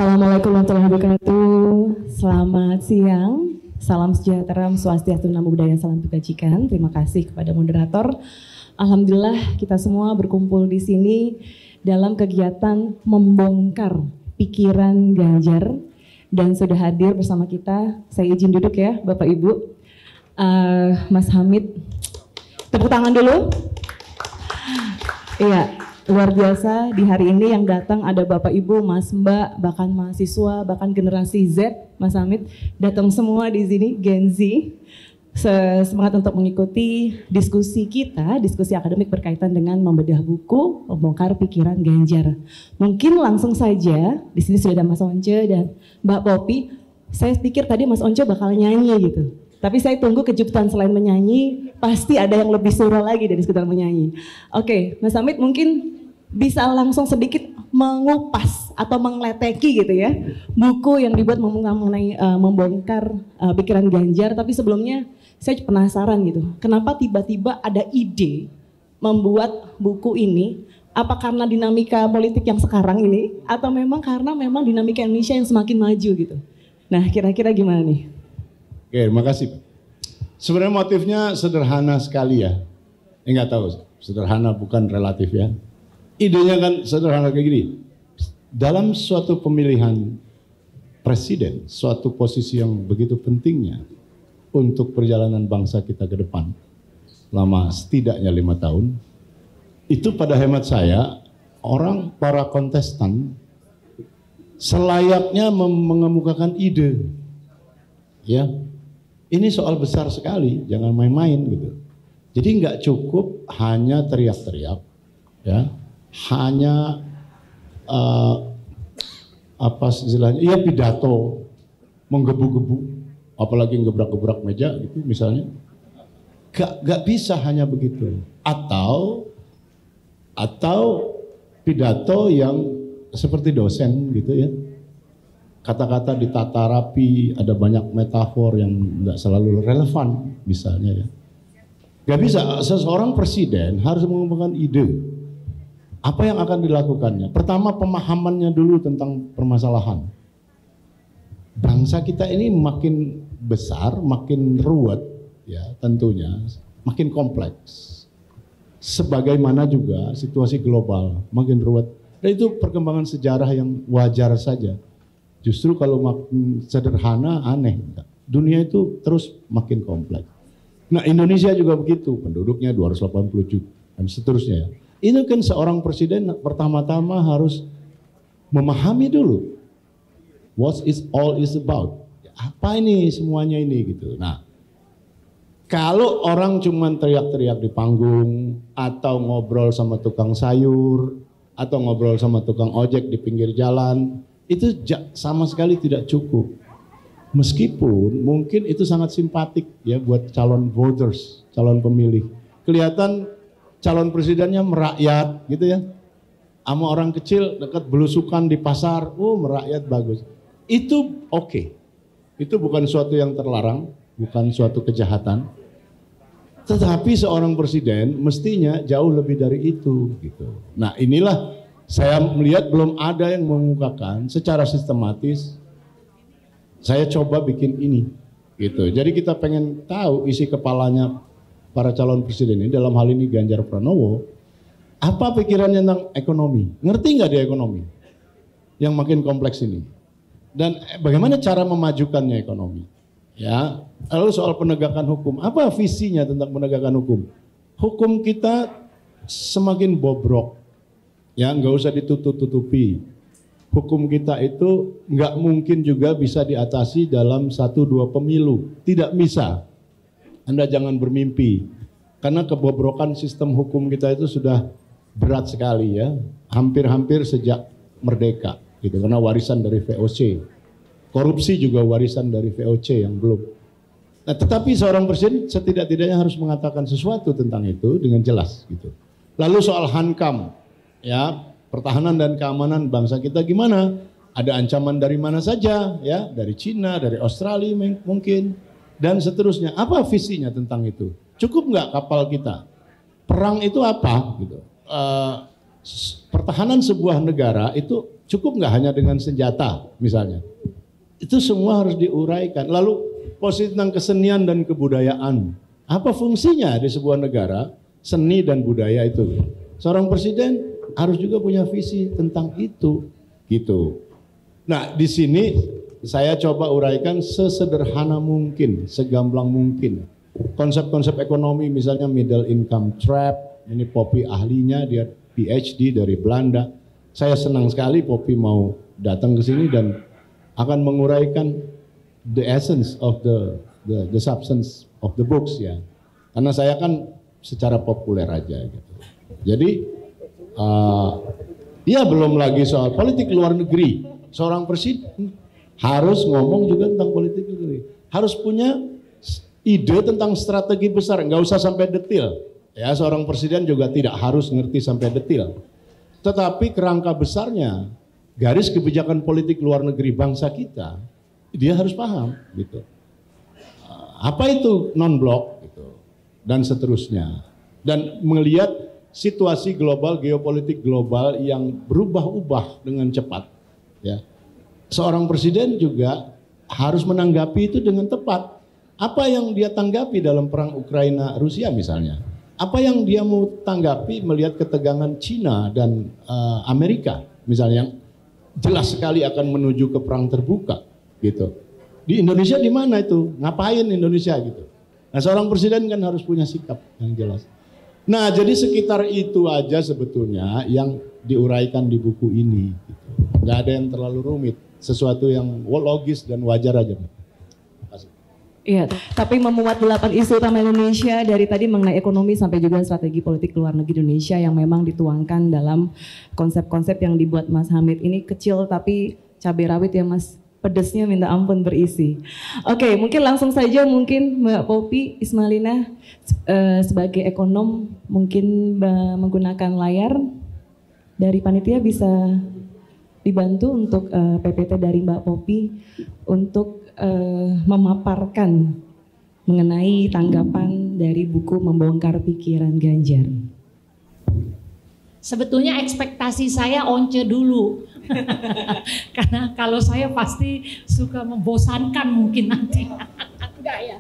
Assalamualaikum warahmatullahi wabarakatuh. Selamat siang. Salam sejahtera, swastiastu, namo buddhaya, salam kebajikan. Terima kasih kepada moderator. Alhamdulillah kita semua berkumpul di sini dalam kegiatan membongkar pikiran Ganjar, dan sudah hadir bersama kita. Saya izin duduk ya, Bapak Ibu. Mas Hamid, tepuk tangan dulu. Iya. Luar biasa, di hari ini yang datang ada Bapak Ibu, Mas Mbak, bahkan mahasiswa, bahkan generasi Z, Mas Hamid, datang semua di sini, Gen Z. Semangat untuk mengikuti diskusi kita, diskusi akademik berkaitan dengan membedah buku, membongkar pikiran Ganjar. Mungkin langsung saja, di sini sudah ada Mas Once dan Mbak Popi. Saya pikir tadi Mas Once bakal nyanyi gitu. Tapi saya tunggu kejutan, selain menyanyi, pasti ada yang lebih seru lagi dari sekedar menyanyi. Oke, Mas Hamid mungkin bisa langsung sedikit mengupas atau mengleteki gitu ya, buku yang dibuat mengenai membongkar pikiran Ganjar. Tapi sebelumnya saya penasaran gitu, kenapa tiba-tiba ada ide membuat buku ini? Apa karena dinamika politik yang sekarang ini, atau memang karena memang dinamika Indonesia yang semakin maju gitu? Nah, kira-kira gimana nih? Oke, terima kasih. Sebenarnya motifnya sederhana sekali ya. Enggak tahu, sederhana bukan relatif ya. Idenya kan sederhana kayak gini. Dalam suatu pemilihan presiden, suatu posisi yang begitu pentingnya untuk perjalanan bangsa kita ke depan, lama setidaknya 5 tahun, itu pada hemat saya, para kontestan selayaknya mengemukakan ide. Ya, ini soal besar sekali, jangan main-main gitu. Jadi nggak cukup hanya teriak-teriak, ya, hanya apa istilahnya, ya pidato, menggebu-gebu, apalagi gebrak-gebrak meja gitu misalnya. Gak bisa hanya begitu. Atau pidato yang seperti dosen gitu ya. Kata-kata ditata rapi, ada banyak metafor yang nggak selalu relevan misalnya ya. Gak bisa, seseorang presiden harus mengembangkan ide. Apa yang akan dilakukannya? Pertama, pemahamannya dulu tentang permasalahan. Bangsa kita ini makin besar, makin ruwet ya tentunya, makin kompleks. Sebagaimana juga situasi global makin ruwet. Dan itu perkembangan sejarah yang wajar saja. Justru kalau makin sederhana aneh. Dunia itu terus makin kompleks. Nah, Indonesia juga begitu, penduduknya 280 juta dan seterusnya. Ini kan seorang presiden pertama-tama harus memahami dulu what is all is about. Apa ini semuanya ini gitu. Nah, kalau orang cuma teriak-teriak di panggung atau ngobrol sama tukang sayur atau ngobrol sama tukang ojek di pinggir jalan, itu sama sekali tidak cukup. Meskipun mungkin itu sangat simpatik ya buat calon voters, calon pemilih. Kelihatan calon presidennya merakyat gitu ya. Sama orang kecil dekat belusukan di pasar, merakyat bagus. Itu oke. Itu bukan suatu yang terlarang, bukan suatu kejahatan. Tetapi seorang presiden mestinya jauh lebih dari itu gitu. Nah, inilah saya melihat belum ada yang mengemukakan secara sistematis. Saya coba bikin ini gitu. Jadi kita pengen tahu isi kepalanya para calon presiden ini, dalam hal ini Ganjar Pranowo, apa pikirannya tentang ekonomi? Ngerti nggak dia ekonomi yang makin kompleks ini? Dan bagaimana cara memajukannya ekonomi? Ya, lalu soal penegakan hukum, apa visinya tentang penegakan hukum? Hukum kita semakin bobrok, ya nggak usah ditutup-tutupi. Hukum kita itu nggak mungkin juga bisa diatasi dalam 1-2 pemilu, tidak bisa. Anda jangan bermimpi, karena kebobrokan sistem hukum kita itu sudah berat sekali ya, hampir-hampir sejak merdeka gitu, karena warisan dari VOC. Korupsi juga warisan dari VOC yang belum. Nah, tetapi seorang presiden setidak-tidaknya harus mengatakan sesuatu tentang itu dengan jelas gitu. Lalu soal Hankam, ya, pertahanan dan keamanan bangsa kita gimana? Ada ancaman dari mana saja ya, dari Cina, dari Australia mungkin. Dan seterusnya, apa visinya tentang itu? Cukup nggak kapal kita? Perang itu apa? Gitu. Pertahanan sebuah negara itu Cukup nggak hanya dengan senjata misalnya? Itu semua harus diuraikan. Lalu posisi tentang kesenian dan kebudayaan. Apa fungsinya di sebuah negara seni dan budaya itu? Seorang presiden harus juga punya visi tentang itu, gitu. Nah, di sini saya coba uraikan sesederhana mungkin, segamblang mungkin. Konsep-konsep ekonomi misalnya middle income trap, ini Poppy ahlinya, dia PhD dari Belanda. Saya senang sekali Poppy mau datang ke sini dan akan menguraikan the essence of the substance of the books ya. Karena saya kan secara populer aja gitu. Jadi ya belum lagi soal politik luar negeri. Seorang presiden harus ngomong juga tentang politik luar negeri. Harus punya ide tentang strategi besar, nggak usah sampai detail. Ya, seorang presiden juga tidak harus ngerti sampai detail. Tetapi kerangka besarnya, garis kebijakan politik luar negeri bangsa kita, dia harus paham gitu. Apa itu non-blok gitu, dan seterusnya. Dan melihat situasi global, geopolitik global yang berubah-ubah dengan cepat. Ya. Seorang presiden juga harus menanggapi itu dengan tepat. Apa yang dia tanggapi dalam perang Ukraina-Rusia misalnya? Apa yang dia mau tanggapi melihat ketegangan Cina dan Amerika misalnya, yang jelas sekali akan menuju ke perang terbuka gitu. Di Indonesia di mana itu? Ngapain Indonesia gitu? Nah, seorang presiden kan harus punya sikap yang jelas. Nah, jadi sekitar itu aja sebetulnya yang diuraikan di buku ini gitu. Nggak ada yang terlalu rumit, sesuatu yang logis dan wajar aja. Iya, tapi memuat 8 isu utama Indonesia dari tadi mengenai ekonomi sampai juga strategi politik luar negeri Indonesia yang memang dituangkan dalam konsep-konsep yang dibuat Mas Hamid. Ini kecil tapi cabai rawit ya Mas, pedesnya minta ampun berisi. Oke, mungkin langsung saja mungkin Mbak Poppy Ismailina sebagai ekonom mungkin menggunakan layar dari panitia bisa dibantu untuk PPT dari Mbak Poppy untuk memaparkan mengenai tanggapan dari buku Membongkar Pikiran Ganjar. Sebetulnya ekspektasi saya once dulu. Karena kalau saya pasti suka membosankan mungkin nanti. Enggak ya.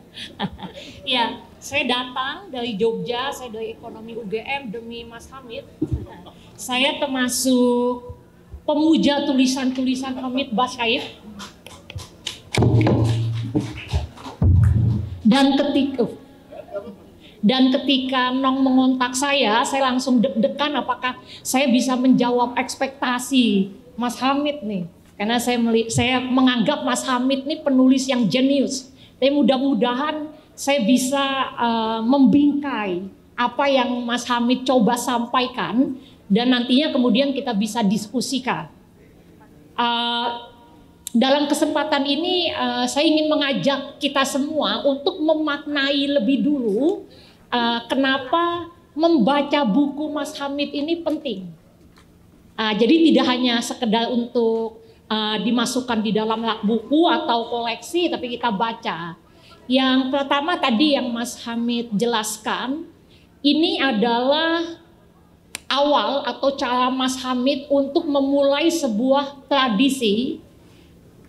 Ya, saya datang dari Jogja, saya dari ekonomi UGM demi Mas Hamid. Saya termasuk pemuja tulisan-tulisan Hamid Basyair. Dan ketika Nong mengontak saya langsung deg-degan apakah saya bisa menjawab ekspektasi Mas Hamid nih. Karena saya menganggap Mas Hamid nih penulis yang jenius. Tapi mudah-mudahan saya bisa membingkai apa yang Mas Hamid coba sampaikan dan nantinya kemudian kita bisa diskusikan. Dalam kesempatan ini saya ingin mengajak kita semua untuk memaknai lebih dulu kenapa membaca buku Mas Hamid ini penting. Jadi tidak hanya sekedar untuk dimasukkan di dalam rak buku atau koleksi, tapi kita baca. Yang pertama tadi yang Mas Hamid jelaskan, ini adalah awal atau cara Mas Hamid untuk memulai sebuah tradisi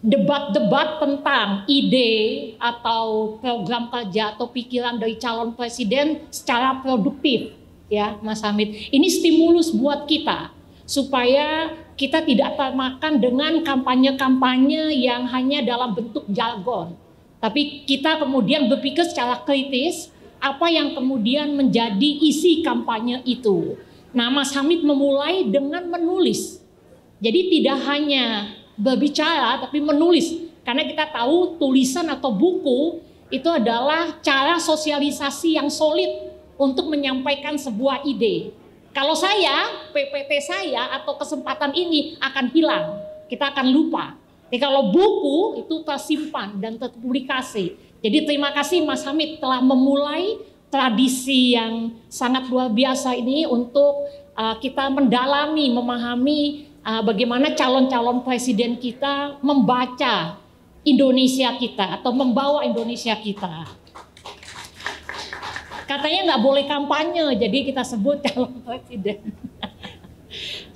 debat-debat tentang ide atau program kerja atau pikiran dari calon presiden secara produktif ya Mas Hamid. Ini stimulus buat kita supaya kita tidak termakan dengan kampanye-kampanye yang hanya dalam bentuk jargon. Tapi kita kemudian berpikir secara kritis apa yang kemudian menjadi isi kampanye itu. Nah, Mas Hamid memulai dengan menulis. Jadi tidak hanya berbicara tapi menulis, karena kita tahu tulisan atau buku itu adalah cara sosialisasi yang solid untuk menyampaikan sebuah ide. Kalau saya, PPT saya atau kesempatan ini akan hilang, kita akan lupa. Jadi kalau buku itu tersimpan dan terpublikasi. Jadi terima kasih Mas Hamid telah memulai tradisi yang sangat luar biasa ini untuk kita mendalami, memahami bagaimana calon-calon presiden kita membaca Indonesia kita atau membawa Indonesia kita. Katanya nggak boleh kampanye, jadi kita sebut calon presiden.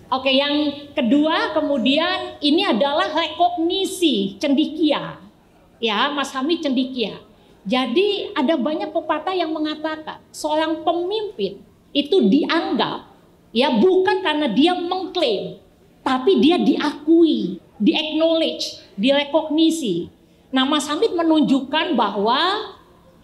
Oke, yang kedua kemudian ini adalah rekognisi cendekia. Ya, Mas Hamid cendekia. Jadi ada banyak pepatah yang mengatakan seorang pemimpin itu dianggap ya bukan karena dia mengklaim, tapi dia diakui, di-acknowledge, direkognisi. Nah, Mas Hamid menunjukkan bahwa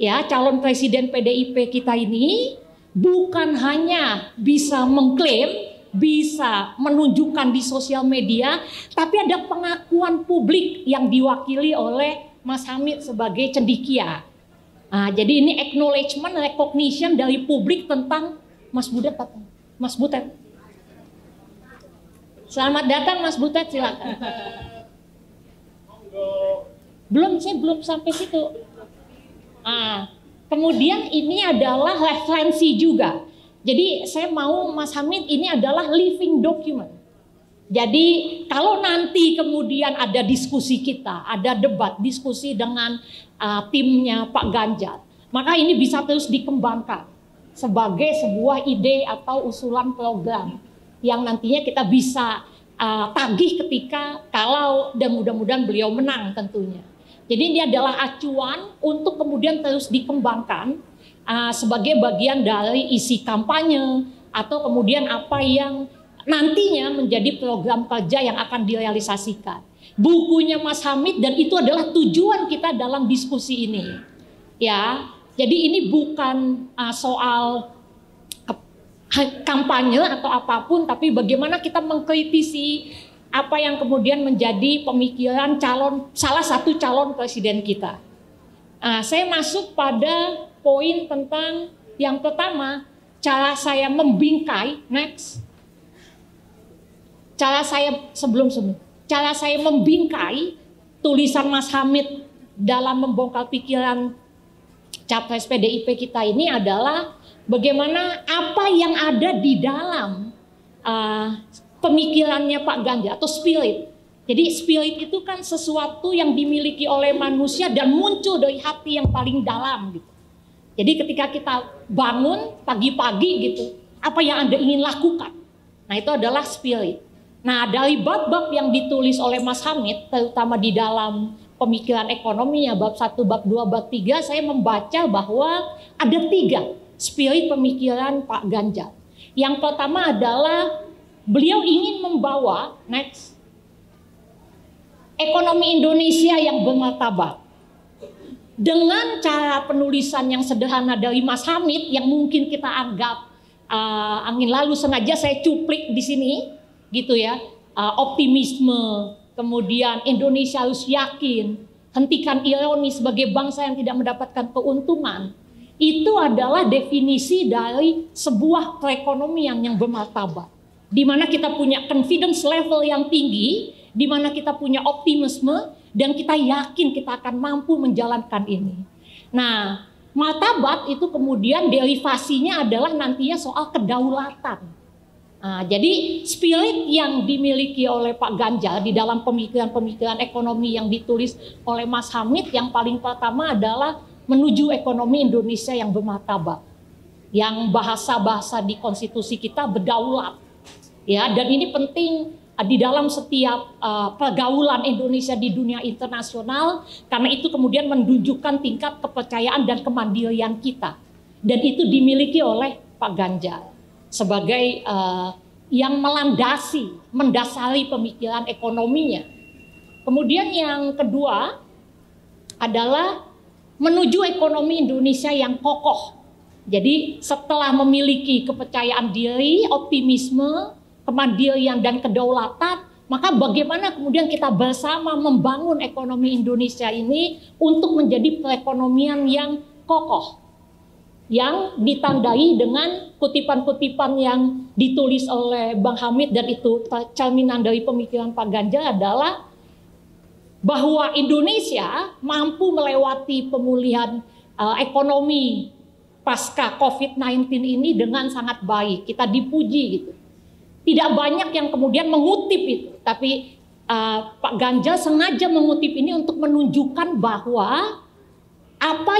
ya calon presiden PDIP kita ini bukan hanya bisa mengklaim, bisa menunjukkan di sosial media, tapi ada pengakuan publik yang diwakili oleh Mas Hamid sebagai cendekia. Nah, jadi ini acknowledgement, recognition dari publik tentang Mas Butet. Mas Butet. Selamat datang Mas Butet, silakan. Saya belum sampai situ. Kemudian ini adalah referensi juga. Jadi saya mau Mas Hamid ini adalah living document. Jadi kalau nanti kemudian ada diskusi kita, ada debat, diskusi dengan timnya Pak Ganjar, maka ini bisa terus dikembangkan sebagai sebuah ide atau usulan program yang nantinya kita bisa tagih ketika kalau dan mudah-mudahan beliau menang tentunya. Jadi ini adalah acuan untuk kemudian terus dikembangkan sebagai bagian dari isi kampanye atau kemudian apa yang nantinya menjadi program kerja yang akan direalisasikan. Bukunya Mas Hamid dan itu adalah tujuan kita dalam diskusi ini. Ya, jadi ini bukan soal kampanye atau apapun, tapi bagaimana kita mengkritisi apa yang kemudian menjadi pemikiran salah satu calon presiden kita. Saya masuk pada poin tentang yang pertama, cara saya membingkai, next. Cara saya membingkai tulisan Mas Hamid dalam membongkar pikiran capres PDIP kita ini adalah bagaimana apa yang ada di dalam pemikirannya Pak Ganjar atau spirit. Jadi spirit itu kan sesuatu yang dimiliki oleh manusia dan muncul dari hati yang paling dalam gitu. Jadi ketika kita bangun pagi-pagi gitu, apa yang Anda ingin lakukan? Nah, itu adalah spirit. Nah, dari bab-bab yang ditulis oleh Mas Hamid, terutama di dalam pemikiran ekonominya, bab 1, bab 2, bab 3, saya membaca bahwa ada 3 spirit pemikiran Pak Ganjar. Yang pertama adalah beliau ingin membawa, next, ekonomi Indonesia yang bermartabat. Dengan cara penulisan yang sederhana dari Mas Hamid, yang mungkin kita anggap angin lalu, sengaja saya cuplik di sini, gitu ya, optimisme, kemudian Indonesia harus yakin, hentikan ironi sebagai bangsa yang tidak mendapatkan keuntungan. Itu adalah definisi dari sebuah perekonomian yang bermartabat, di mana kita punya confidence level yang tinggi, di mana kita punya optimisme, dan kita yakin kita akan mampu menjalankan ini. Nah, martabat itu kemudian derivasinya adalah nantinya soal kedaulatan. Jadi spirit yang dimiliki oleh Pak Ganjar di dalam pemikiran-pemikiran ekonomi yang ditulis oleh Mas Hamid yang paling pertama adalah menuju ekonomi Indonesia yang bermartabat, yang bahasa-bahasa di konstitusi kita berdaulat, ya, dan ini penting di dalam setiap pergaulan Indonesia di dunia internasional, karena itu kemudian menunjukkan tingkat kepercayaan dan kemandirian kita, dan itu dimiliki oleh Pak Ganjar sebagai yang mendasari pemikiran ekonominya. Kemudian yang kedua adalah menuju ekonomi Indonesia yang kokoh. Jadi setelah memiliki kepercayaan diri, optimisme, kemandirian dan kedaulatan, maka bagaimana kemudian kita bersama membangun ekonomi Indonesia ini untuk menjadi perekonomian yang kokoh, yang ditandai dengan kutipan-kutipan yang ditulis oleh Bang Hamid, dan itu cerminan dari pemikiran Pak Ganjar adalah bahwa Indonesia mampu melewati pemulihan ekonomi pasca COVID-19 ini dengan sangat baik. Kita dipuji gitu. Tidak banyak yang kemudian mengutip itu, tapi Pak Ganjar sengaja mengutip ini untuk menunjukkan bahwa apa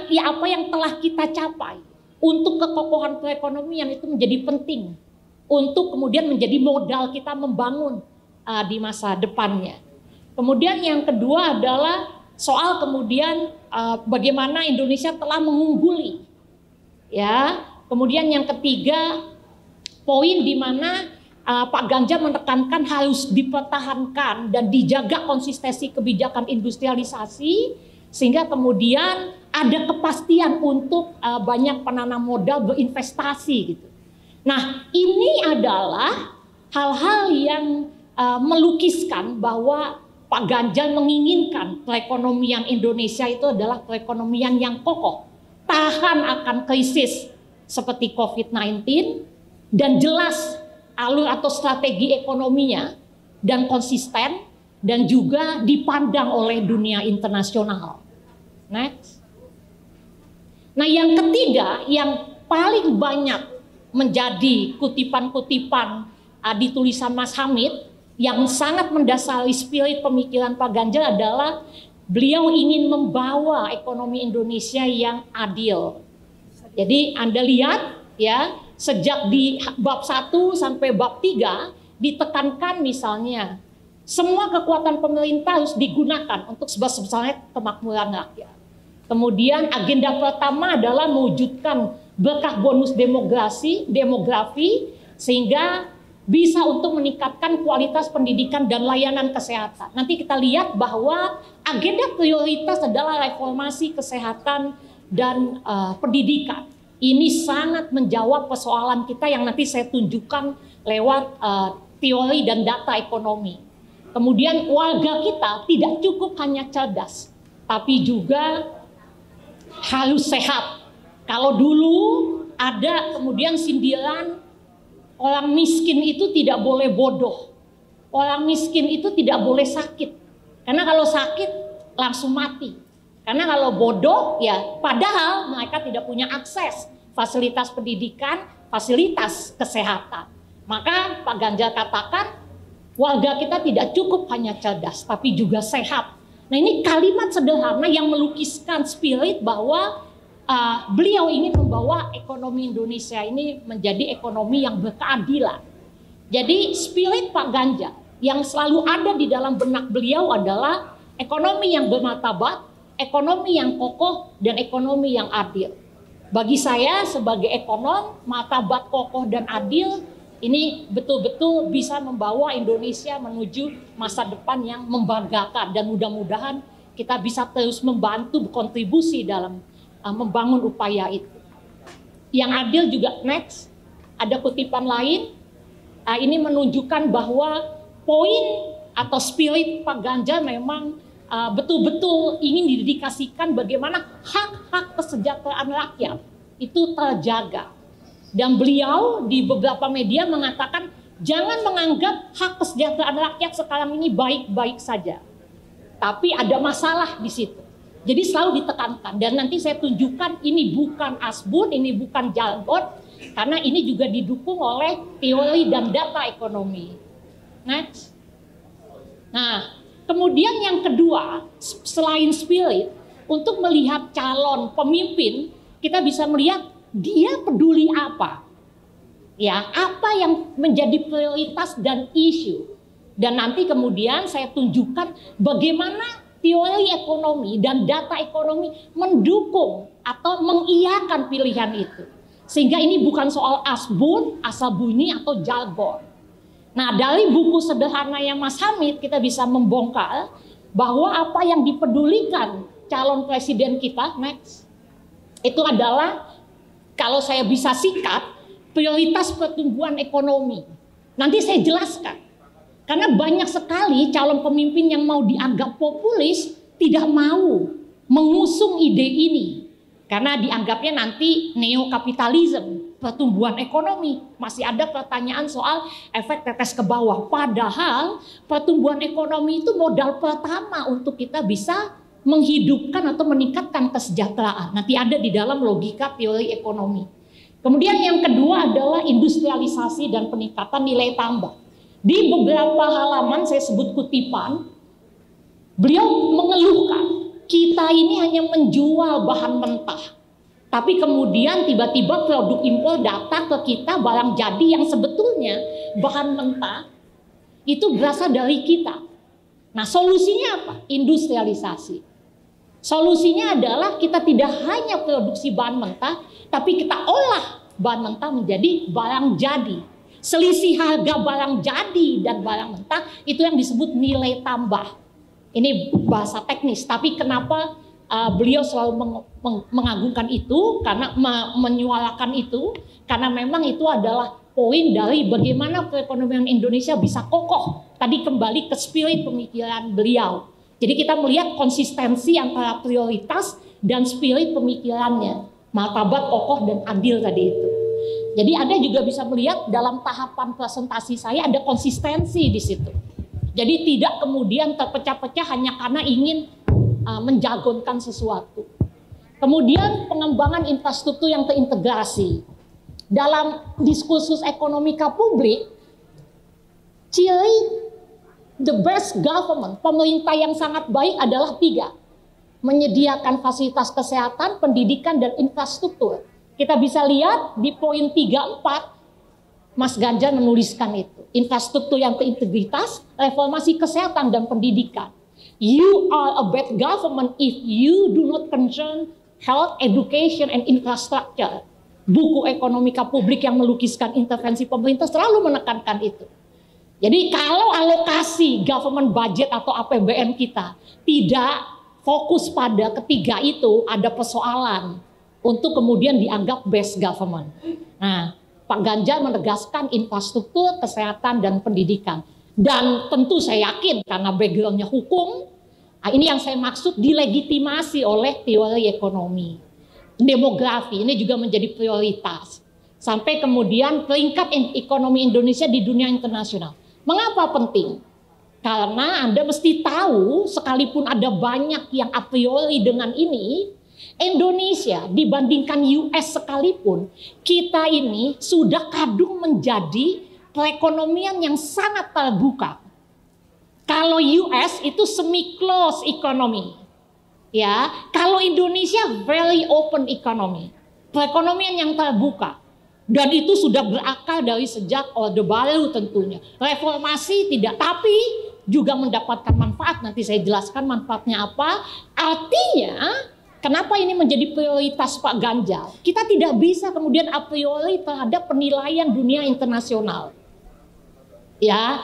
yang telah kita capai untuk kekokohan perekonomian itu menjadi penting untuk kemudian menjadi modal kita membangun di masa depannya. Kemudian yang kedua adalah soal kemudian bagaimana Indonesia telah mengungguli, ya. Kemudian yang ketiga, poin di mana Pak Ganjar menekankan harus dipertahankan dan dijaga konsistensi kebijakan industrialisasi sehingga kemudian ada kepastian untuk banyak penanam modal berinvestasi gitu. Nah, ini adalah hal-hal yang melukiskan bahwa Pak Ganjar menginginkan perekonomian Indonesia itu adalah perekonomian yang kokoh, tahan akan krisis seperti COVID-19 dan jelas alur atau strategi ekonominya dan konsisten dan juga dipandang oleh dunia internasional. Next. Nah, yang ketiga yang paling banyak menjadi kutipan-kutipan di tulisan Mas Hamid yang sangat mendasari spirit pemikiran Pak Ganjar adalah beliau ingin membawa ekonomi Indonesia yang adil. Jadi Anda lihat ya, sejak di bab 1 sampai bab 3 ditekankan misalnya semua kekuatan pemerintah harus digunakan untuk sebesar-besarnya kemakmuran rakyat. Kemudian agenda pertama adalah mewujudkan berkah bonus demografi sehingga bisa untuk meningkatkan kualitas pendidikan dan layanan kesehatan. Nanti kita lihat bahwa agenda prioritas adalah reformasi kesehatan dan pendidikan. Ini sangat menjawab persoalan kita yang nanti saya tunjukkan lewat teori dan data ekonomi. Kemudian warga kita tidak cukup hanya cerdas, tapi juga harus sehat. Kalau dulu ada kemudian sindiran orang miskin itu tidak boleh bodoh, orang miskin itu tidak boleh sakit, karena kalau sakit langsung mati. Karena kalau bodoh ya padahal mereka tidak punya akses fasilitas pendidikan, fasilitas kesehatan. Maka Pak Ganjar katakan warga kita tidak cukup hanya cerdas tapi juga sehat. Nah, ini kalimat sederhana yang melukiskan spirit bahwa beliau ingin membawa ekonomi Indonesia ini menjadi ekonomi yang berkeadilan. Jadi spirit Pak Ganjar yang selalu ada di dalam benak beliau adalah ekonomi yang bermartabat, ekonomi yang kokoh, dan ekonomi yang adil. Bagi saya sebagai ekonom, martabat kokoh dan adil ini betul-betul bisa membawa Indonesia menuju masa depan yang membanggakan, dan mudah-mudahan kita bisa terus membantu berkontribusi dalam membangun upaya itu. Yang adil juga next, ada kutipan lain, ini menunjukkan bahwa poin atau spirit Pak Ganjar memang betul-betul ingin didedikasikan bagaimana hak-hak kesejahteraan rakyat itu terjaga. Dan beliau di beberapa media mengatakan jangan menganggap hak kesejahteraan rakyat sekarang ini baik-baik saja. Tapi ada masalah di situ. Jadi selalu ditekankan, dan nanti saya tunjukkan ini bukan asbun, ini bukan jargon, karena ini juga didukung oleh teori dan data ekonomi. Next. Nah, kemudian yang kedua, selain spirit, untuk melihat calon pemimpin, kita bisa melihat dia peduli apa. Ya, apa yang menjadi prioritas dan isu. Dan nanti kemudian saya tunjukkan bagaimana teori ekonomi dan data ekonomi mendukung atau mengiyakan pilihan itu. Sehingga ini bukan soal asbun, asal bunyi atau jargon. Nah, dari buku sederhananya Mas Hamid kita bisa membongkar bahwa apa yang dipedulikan calon presiden kita next itu adalah, kalau saya bisa sikat, prioritas pertumbuhan ekonomi. Nanti saya jelaskan. Karena banyak sekali calon pemimpin yang mau dianggap populis tidak mau mengusung ide ini. Karena dianggapnya nanti neokapitalisme, pertumbuhan ekonomi. Masih ada pertanyaan soal efek tetes ke bawah. Padahal pertumbuhan ekonomi itu modal pertama untuk kita bisa menghidupkan atau meningkatkan kesejahteraan. Nanti ada di dalam logika teori ekonomi. Kemudian yang kedua adalah industrialisasi dan peningkatan nilai tambah. Di beberapa halaman saya sebut kutipan, beliau mengeluhkan kita ini hanya menjual bahan mentah. Tapi kemudian tiba-tiba produk impor datang ke kita, barang jadi yang sebetulnya bahan mentah itu berasal dari kita. Nah, solusinya apa? Industrialisasi. Solusinya adalah kita tidak hanya produksi bahan mentah, tapi kita olah bahan mentah menjadi barang jadi. Selisih harga barang jadi dan barang mentah itu yang disebut nilai tambah. Ini bahasa teknis, tapi kenapa beliau selalu mengagungkan itu, karena menyuarakan itu, karena memang itu adalah poin dari bagaimana perekonomian Indonesia bisa kokoh. Tadi kembali ke spirit pemikiran beliau. Jadi kita melihat konsistensi antara prioritas dan spirit pemikirannya. Martabat, kokoh, dan adil tadi itu. Jadi Anda juga bisa melihat dalam tahapan presentasi saya ada konsistensi di situ. Jadi tidak kemudian terpecah-pecah hanya karena ingin menjagonkan sesuatu. Kemudian pengembangan infrastruktur yang terintegrasi. Dalam diskursus ekonomika publik, ciri the best government, pemerintah yang sangat baik adalah 3. Menyediakan fasilitas kesehatan, pendidikan, dan infrastruktur. Kita bisa lihat di poin 3, 4, Mas Ganjar menuliskan itu. Infrastruktur yang berintegritas, reformasi kesehatan dan pendidikan. You are a bad government if you do not concern health, education, and infrastructure. Buku ekonomika publik yang melukiskan intervensi pemerintah selalu menekankan itu. Jadi kalau alokasi government budget atau APBN kita tidak fokus pada ketiga itu, ada persoalan untuk kemudian dianggap best government. Nah, Pak Ganjar menegaskan infrastruktur, kesehatan, dan pendidikan. Dan tentu saya yakin karena backgroundnya hukum, ini yang saya maksud dilegitimasi oleh teori ekonomi. Demografi ini juga menjadi prioritas. Sampai kemudian peringkat ekonomi Indonesia di dunia internasional. Mengapa penting? Karena Anda mesti tahu, sekalipun ada banyak yang a priori dengan ini, Indonesia dibandingkan US sekalipun, kita ini sudah kadung menjadi perekonomian yang sangat terbuka. Kalau US itu semi-closed economy. Ya, kalau Indonesia very open economy. Perekonomian yang terbuka. Dan itu sudah berakar dari sejak Orde Baru tentunya. Reformasi tidak, tapi juga mendapatkan manfaat. Nanti saya jelaskan manfaatnya apa. Artinya, kenapa ini menjadi prioritas Pak Ganjar? Kita tidak bisa kemudian a priori terhadap penilaian dunia internasional. Ya,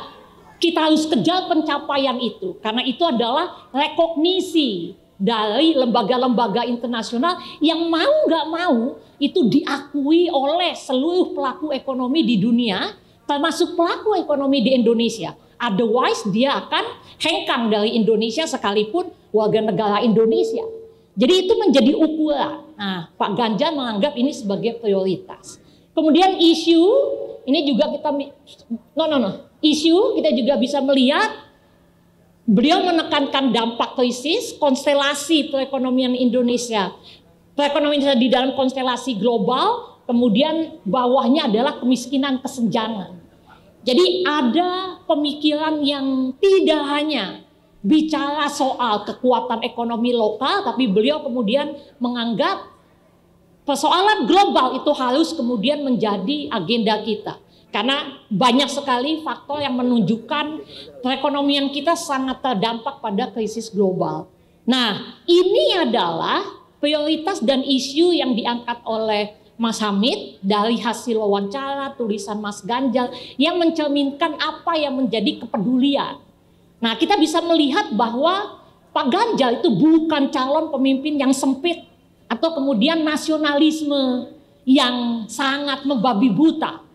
kita harus kejar pencapaian itu. Karena itu adalah rekognisi dari lembaga-lembaga internasional yang mau nggak mau itu diakui oleh seluruh pelaku ekonomi di dunia, termasuk pelaku ekonomi di Indonesia. Otherwise dia akan hengkang dari Indonesia sekalipun warga negara Indonesia. Jadi itu menjadi ukuran. Nah, Pak Ganjar menganggap ini sebagai prioritas. Kemudian isu ini juga kita isu kita juga bisa melihat beliau menekankan dampak krisis, konstelasi perekonomian Indonesia. Perekonomian di dalam konstelasi global, kemudian bawahnya adalah kemiskinan, kesenjangan. Jadi ada pemikiran yang tidak hanya bicara soal kekuatan ekonomi lokal, tapi beliau kemudian menganggap persoalan global itu harus kemudian menjadi agenda kita. Karena banyak sekali faktor yang menunjukkan perekonomian kita sangat terdampak pada krisis global. Nah, ini adalah prioritas dan isu yang diangkat oleh Mas Hamid dari hasil wawancara, tulisan Mas Ganjar yang mencerminkan apa yang menjadi kepedulian. Nah, kita bisa melihat bahwa Pak Ganjar itu bukan calon pemimpin yang sempit atau kemudian nasionalisme yang sangat membabi buta.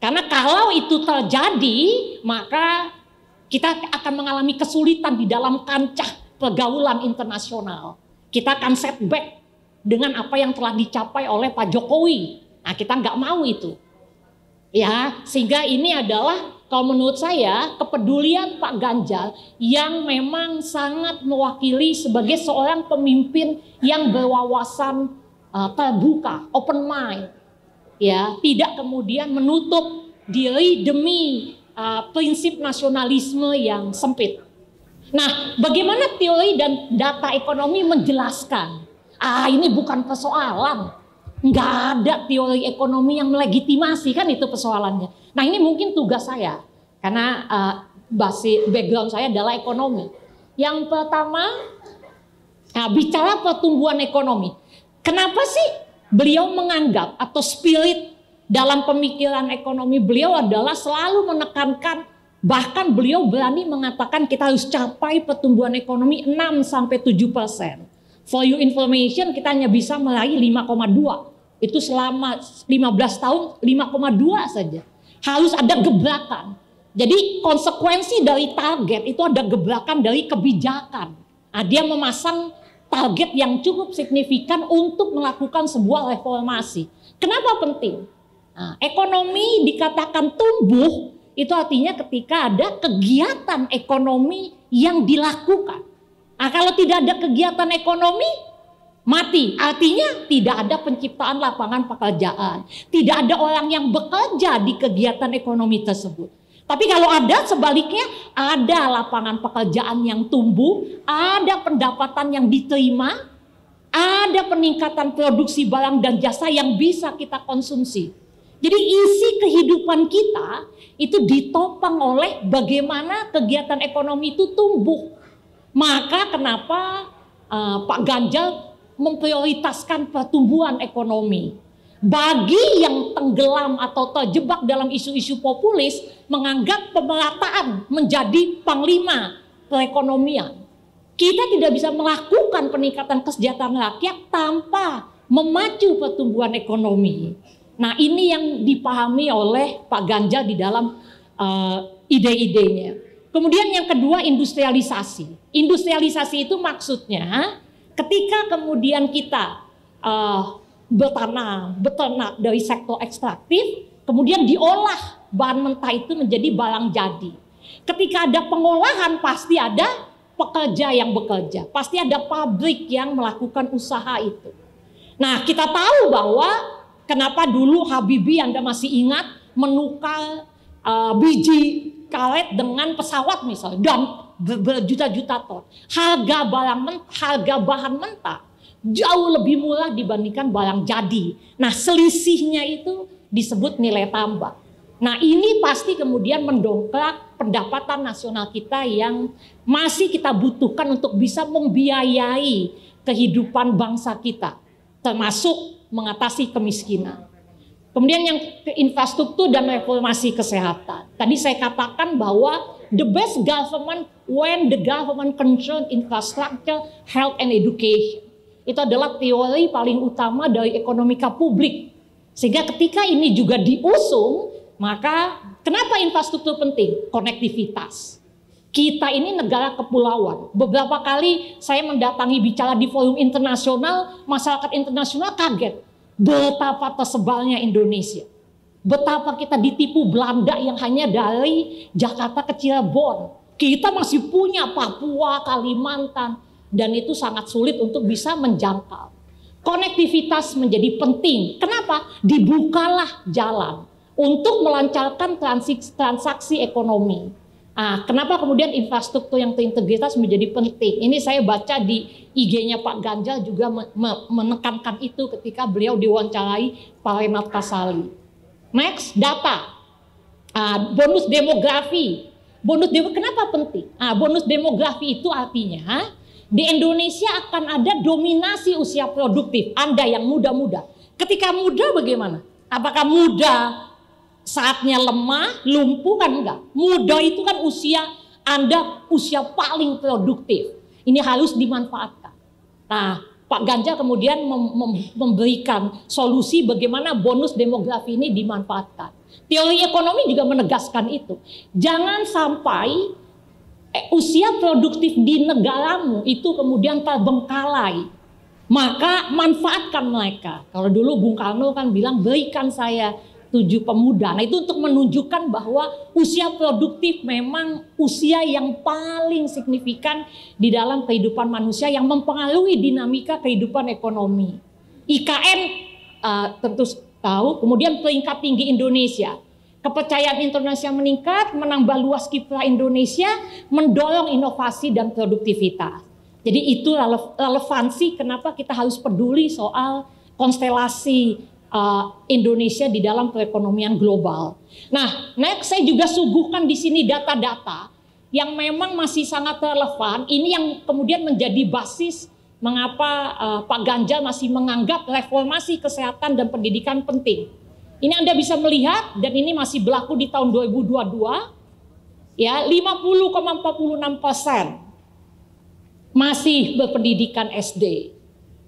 Karena kalau itu terjadi, maka kita akan mengalami kesulitan di dalam kancah pergaulan internasional. Kita akan setback dengan apa yang telah dicapai oleh Pak Jokowi. Nah, kita nggak mau itu. Ya, sehingga ini adalah kalau menurut saya kepedulian Pak Ganjar yang memang sangat mewakili sebagai seorang pemimpin yang berwawasan terbuka, open mind. Ya, tidak kemudian menutup diri demi prinsip nasionalisme yang sempit. Nah, bagaimana teori dan data ekonomi menjelaskan? Ini bukan persoalan. Nggak ada teori ekonomi yang melegitimasi, kan itu persoalannya. Nah ini mungkin tugas saya, karena background saya adalah ekonomi. Yang pertama, bicara pertumbuhan ekonomi. Kenapa sih beliau menganggap atau spirit dalam pemikiran ekonomi beliau adalah selalu menekankan, bahkan beliau berani mengatakan kita harus capai pertumbuhan ekonomi 6-7%. For your information, kita hanya bisa meraih 5,2. Itu selama 15 tahun 5,2 saja. Harus ada gebrakan. Jadi konsekuensi dari target itu ada gebrakan dari kebijakan. Nah, dia memasang target yang cukup signifikan untuk melakukan sebuah reformasi. Kenapa penting? Nah, ekonomi dikatakan tumbuh, itu artinya ketika ada kegiatan ekonomi yang dilakukan. Nah, kalau tidak ada kegiatan ekonomi, mati. Artinya tidak ada penciptaan lapangan pekerjaan. Tidak ada orang yang bekerja di kegiatan ekonomi tersebut. Tapi kalau ada sebaliknya, ada lapangan pekerjaan yang tumbuh, ada pendapatan yang diterima, ada peningkatan produksi barang dan jasa yang bisa kita konsumsi. Jadi isi kehidupan kita itu ditopang oleh bagaimana kegiatan ekonomi itu tumbuh. Maka kenapa Pak Ganjar memprioritaskan pertumbuhan ekonomi. Bagi yang tenggelam atau terjebak dalam isu-isu populis, menganggap pemerataan menjadi panglima perekonomian. Kita tidak bisa melakukan peningkatan kesejahteraan rakyat tanpa memacu pertumbuhan ekonomi. Nah, ini yang dipahami oleh Pak Ganjar di dalam ide-idenya. Kemudian yang kedua, industrialisasi. Industrialisasi itu maksudnya ketika kemudian kita beternak dari sektor ekstraktif, kemudian diolah bahan mentah itu menjadi barang jadi. Ketika ada pengolahan pasti ada pekerja yang bekerja, pasti ada pabrik yang melakukan usaha itu. Nah, kita tahu bahwa kenapa dulu Habibie, Anda masih ingat, menukar biji karet dengan pesawat misalnya dan berjuta-juta ton. Harga bahan mentah jauh lebih murah dibandingkan barang jadi. Nah, selisihnya itu disebut nilai tambah. Nah, ini pasti kemudian mendongkrak pendapatan nasional kita yang masih kita butuhkan untuk bisa membiayai kehidupan bangsa kita, termasuk mengatasi kemiskinan. Kemudian yang infrastruktur dan reformasi kesehatan. Tadi saya katakan bahwa the best government when the government concern infrastructure, health and education. Itu adalah teori paling utama dari ekonomika publik. Sehingga ketika ini juga diusung, maka kenapa infrastruktur penting? Konektivitas. Kita ini negara kepulauan. Beberapa kali saya mendatangi bicara di forum internasional, masyarakat internasional kaget. Betapa tersebarnya Indonesia. Betapa kita ditipu Belanda yang hanya dari Jakarta ke Cirebon. Kita masih punya Papua, Kalimantan. Dan itu sangat sulit untuk bisa menjangkau. Konektivitas menjadi penting. Kenapa? Dibukalah jalan untuk melancarkan transaksi ekonomi. Nah, kenapa kemudian infrastruktur yang terintegritas menjadi penting? Ini saya baca di IG-nya Pak Ganjar juga menekankan itu ketika beliau diwawancarai Pak Renat Kasali. Next, data. Bonus demografi. Kenapa penting? Bonus demografi itu artinya di Indonesia akan ada dominasi usia produktif. Anda yang muda-muda. Ketika muda bagaimana? Apakah muda saatnya lemah, lumpuh? Kan enggak. Muda itu kan Anda usia paling produktif. Ini harus dimanfaatkan. Nah, Pak Ganjar kemudian memberikan solusi bagaimana bonus demografi ini dimanfaatkan. Teori ekonomi juga menegaskan itu. Jangan sampai usia produktif di negaramu itu kemudian terbengkalai. Maka manfaatkan mereka. Kalau dulu Bung Karno kan bilang berikan saya 7 pemuda. Nah, itu untuk menunjukkan bahwa usia produktif memang usia yang paling signifikan di dalam kehidupan manusia yang mempengaruhi dinamika kehidupan ekonomi. IKN tentu tahu, kemudian peringkat tinggi Indonesia. Kepercayaan internasional meningkat, menambah luas kiprah Indonesia, mendorong inovasi dan produktivitas. Jadi itu relevansi kenapa kita harus peduli soal konstelasi Indonesia di dalam perekonomian global. Nah, next saya juga suguhkan di sini data-data yang memang masih sangat relevan. Ini yang kemudian menjadi basis mengapa Pak Ganjar masih menganggap reformasi kesehatan dan pendidikan penting. Ini Anda bisa melihat, dan ini masih berlaku di tahun 2022, ya 50,46% masih berpendidikan SD.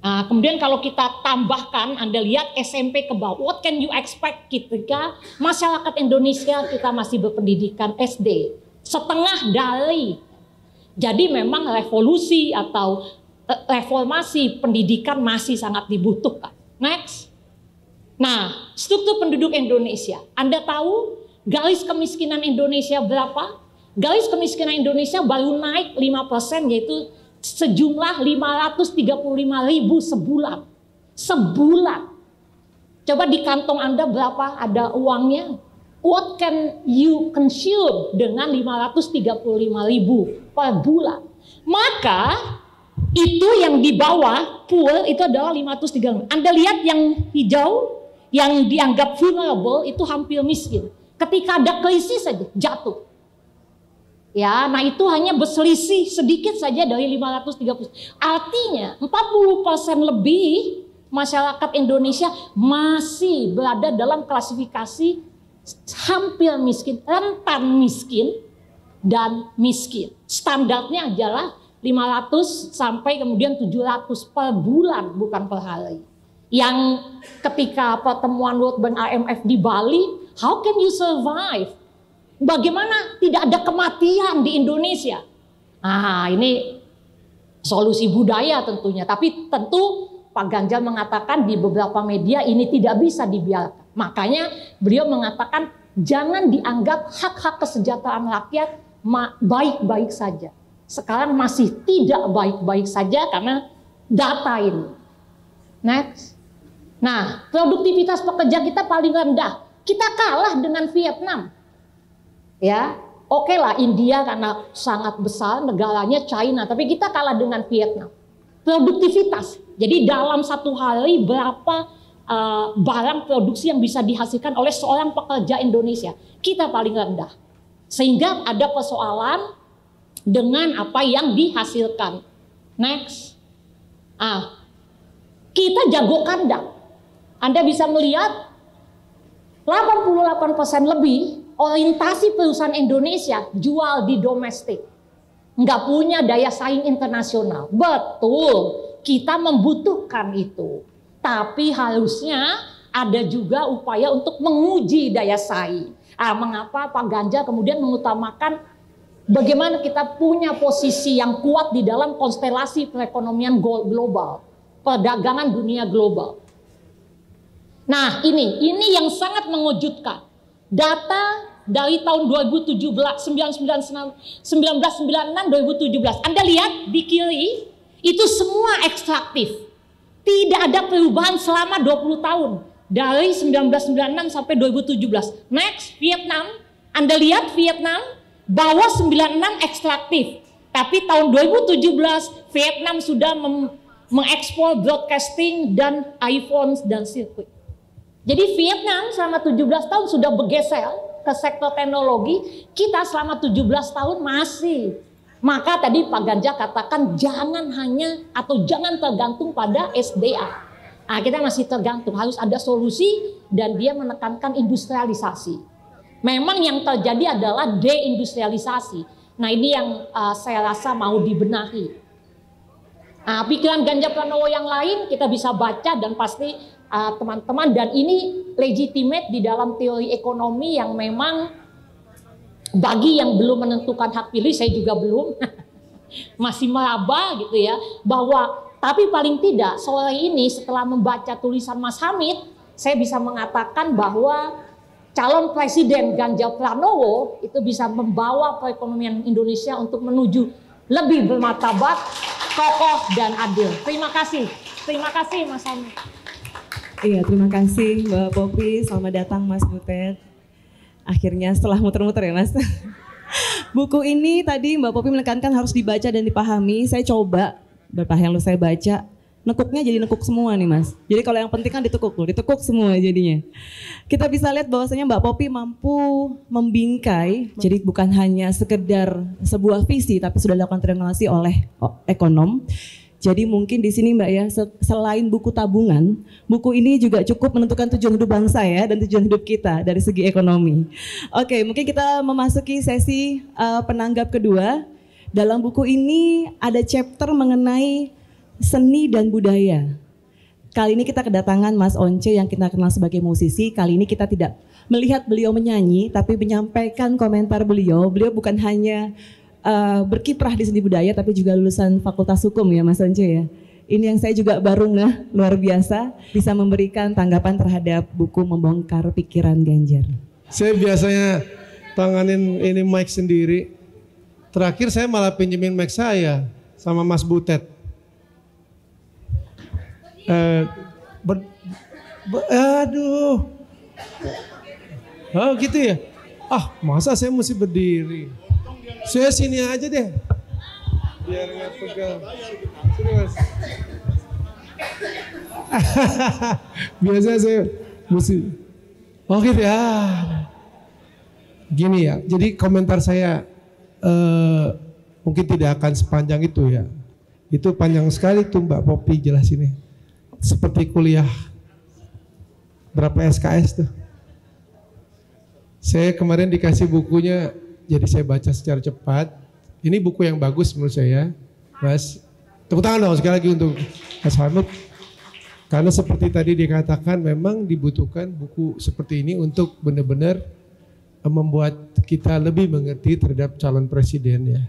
Nah, kemudian kalau kita tambahkan, Anda lihat SMP ke bawah, what can you expect ketika masyarakat Indonesia kita masih berpendidikan SD? Setengah dari. Jadi memang revolusi atau reformasi pendidikan masih sangat dibutuhkan. Next. Nah, struktur penduduk Indonesia. Anda tahu garis kemiskinan Indonesia berapa? Garis kemiskinan Indonesia baru naik 5%, yaitu sejumlah 535.000 sebulan. Sebulan. Coba di kantong Anda berapa ada uangnya? What can you consume dengan 535.000 per bulan? Maka itu yang di bawah pool itu adalah 530. Anda lihat yang hijau, yang dianggap vulnerable itu hampir miskin. Ketika ada krisis saja jatuh. Ya, nah itu hanya berselisih sedikit saja dari 530. Artinya 40% lebih masyarakat Indonesia masih berada dalam klasifikasi hampir miskin, rentan miskin, dan miskin. Standarnya adalah 500 sampai kemudian 700 per bulan, bukan per hari. Yang ketika pertemuan World Bank IMF di Bali, how can you survive? Bagaimana tidak ada kematian di Indonesia? Ah, ini solusi budaya tentunya. Tapi tentu Pak Ganjar mengatakan di beberapa media ini tidak bisa dibiarkan. Makanya beliau mengatakan jangan dianggap hak-hak kesejahteraan rakyat baik-baik saja. Sekarang masih tidak baik-baik saja karena data ini. Next. Nah, produktivitas pekerja kita paling rendah. Kita kalah dengan Vietnam. Ya, oke lah India karena sangat besar negaranya, China, tapi kita kalah dengan Vietnam. Produktivitas, jadi dalam satu hari berapa barang produksi yang bisa dihasilkan oleh seorang pekerja Indonesia, kita paling rendah. Sehingga ada persoalan dengan apa yang dihasilkan. Next. Kita jago kandang. Anda bisa melihat 88% lebih orientasi perusahaan Indonesia jual di domestik. Nggak punya daya saing internasional. Betul, kita membutuhkan itu. Tapi harusnya ada juga upaya untuk menguji daya saing. Mengapa Pak Ganjar kemudian mengutamakan bagaimana kita punya posisi yang kuat di dalam konstelasi perekonomian global, perdagangan dunia global. Nah, ini yang sangat mengejutkan. Data dari tahun 1996-2017. Anda lihat di kiri, itu semua ekstraktif. Tidak ada perubahan selama 20 tahun. Dari 1996 sampai 2017. Next, Vietnam. Anda lihat Vietnam, bawah 96 ekstraktif. Tapi tahun 2017, Vietnam sudah mengekspor broadcasting dan iPhone dan sirkuit. Jadi Vietnam selama 17 tahun sudah bergeser ke sektor teknologi, kita selama 17 tahun masih. Maka tadi Pak Ganjar katakan jangan hanya atau jangan tergantung pada SDA. Kita masih tergantung, harus ada solusi dan dia menekankan industrialisasi. Memang yang terjadi adalah deindustrialisasi. Nah ini yang saya rasa mau dibenahi. Pikiran Ganjar Pranowo yang lain kita bisa baca dan pasti teman-teman, dan ini legitimate di dalam teori ekonomi yang memang bagi yang belum menentukan hak pilih, saya juga belum masih meraba gitu ya, bahwa tapi paling tidak sore ini setelah membaca tulisan Mas Hamid, saya bisa mengatakan bahwa calon presiden Ganjar Pranowo itu bisa membawa perekonomian Indonesia untuk menuju lebih bermartabat, kokoh dan adil. Terima kasih Mas Hamid. Iya, terima kasih Mbak Popi. Selamat datang Mas Butet. Akhirnya setelah muter-muter ya Mas. Buku ini tadi Mbak Popi menekankan harus dibaca dan dipahami. Saya coba beberapa yang saya baca. nekuknya jadi nekuk semua nih Mas. Jadi kalau yang penting kan ditekuk semua jadinya. Kita bisa lihat bahwasanya Mbak Poppy mampu membingkai, jadi bukan hanya sekedar sebuah visi tapi sudah dilakukan triangulasi oleh ekonom. Jadi mungkin di sini Mbak ya, selain buku tabungan, buku ini juga cukup menentukan tujuan hidup bangsa ya dan tujuan hidup kita dari segi ekonomi. Oke, mungkin kita memasuki sesi penanggap kedua. Dalam buku ini ada chapter mengenai seni dan budaya. Kali ini kita kedatangan Mas Once yang kita kenal sebagai musisi. Kali ini kita tidak melihat beliau menyanyi, tapi menyampaikan komentar beliau. Beliau bukan hanya berkiprah di seni budaya, tapi juga lulusan Fakultas Hukum ya Mas Once ya. Ini yang saya juga baru luar biasa bisa memberikan tanggapan terhadap buku Membongkar Pikiran Ganjar. Saya biasanya tanganin ini mic sendiri. Terakhir saya malah pinjemin mic saya sama Mas Butet. Aduh. Oh gitu ya. Masa saya mesti berdiri. Saya sini aja deh. Biar nggak pegal. Sini Mas. Biasanya saya mesti. Oh gitu ya. Gini ya. Jadi komentar saya mungkin tidak akan sepanjang itu ya. Itu panjang sekali tuh Mbak Poppy jelasinnya. Seperti kuliah berapa SKS tuh. Saya kemarin dikasih bukunya, jadi saya baca secara cepat. Ini buku yang bagus menurut saya, Mas. Tepuk tangan dong sekali lagi untuk Mas Hamid. Karena seperti tadi dikatakan memang dibutuhkan buku seperti ini untuk benar-benar membuat kita lebih mengerti terhadap calon presiden ya.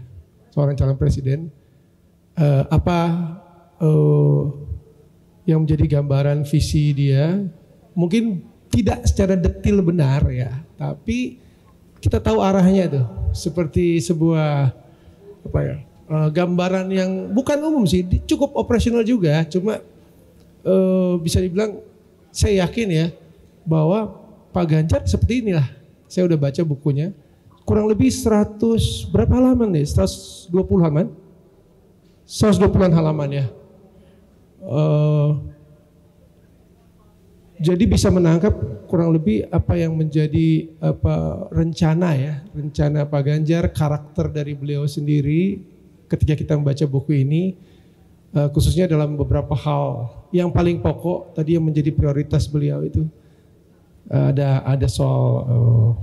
Seorang calon presiden. Yang menjadi gambaran visi dia mungkin tidak secara detil benar ya, tapi kita tahu arahnya tuh seperti sebuah gambaran yang bukan umum sih, cukup operasional juga, cuma bisa dibilang saya yakin ya bahwa Pak Ganjar seperti inilah. Saya udah baca bukunya, kurang lebih 100 berapa halaman nih? 120 halaman, 120-an halaman ya. Jadi bisa menangkap kurang lebih apa yang menjadi rencana Pak Ganjar, karakter dari beliau sendiri ketika kita membaca buku ini, khususnya dalam beberapa hal yang paling pokok tadi yang menjadi prioritas beliau itu ada soal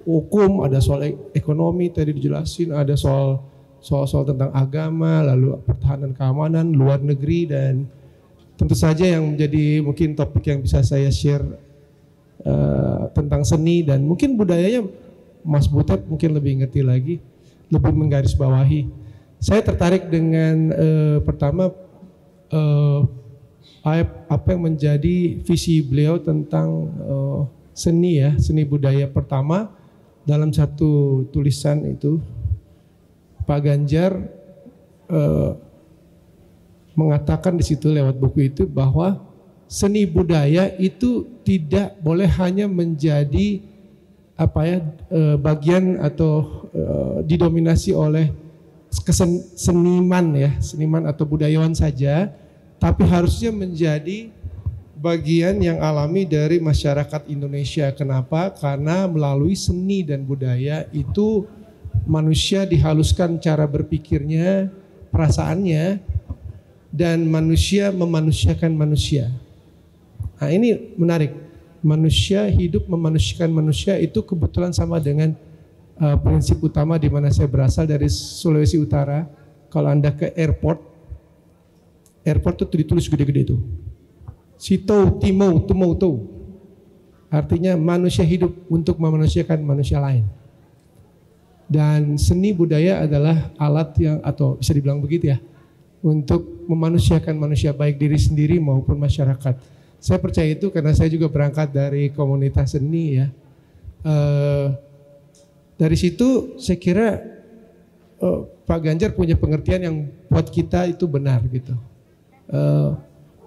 hukum, ada soal ekonomi tadi dijelasin, ada soal tentang agama, lalu pertahanan keamanan, luar negeri, dan tentu saja yang menjadi mungkin topik yang bisa saya share tentang seni dan mungkin budayanya Mas Butet mungkin lebih ngerti lagi, lebih menggarisbawahi. Saya tertarik dengan pertama apa yang menjadi visi beliau tentang seni ya, seni budaya. Pertama dalam satu tulisan itu Pak Ganjar mengatakan di situ lewat buku itu bahwa seni budaya itu tidak boleh hanya menjadi bagian atau didominasi oleh seniman atau budayawan saja, tapi harusnya menjadi bagian yang alami dari masyarakat Indonesia. Kenapa? Karena melalui seni dan budaya itu manusia dihaluskan cara berpikirnya, perasaannya, dan manusia memanusiakan manusia. Nah ini menarik, manusia hidup memanusiakan manusia itu kebetulan sama dengan prinsip utama di mana saya berasal dari Sulawesi Utara. Kalau Anda ke airport itu ditulis gede-gede itu. Sitou, timou, tumou, tou. Artinya manusia hidup untuk memanusiakan manusia lain. Dan seni budaya adalah alat yang, atau bisa dibilang begitu ya, untuk memanusiakan manusia baik diri sendiri maupun masyarakat. Saya percaya itu karena saya juga berangkat dari komunitas seni ya. Dari situ saya kira Pak Ganjar punya pengertian yang buat kita itu benar gitu.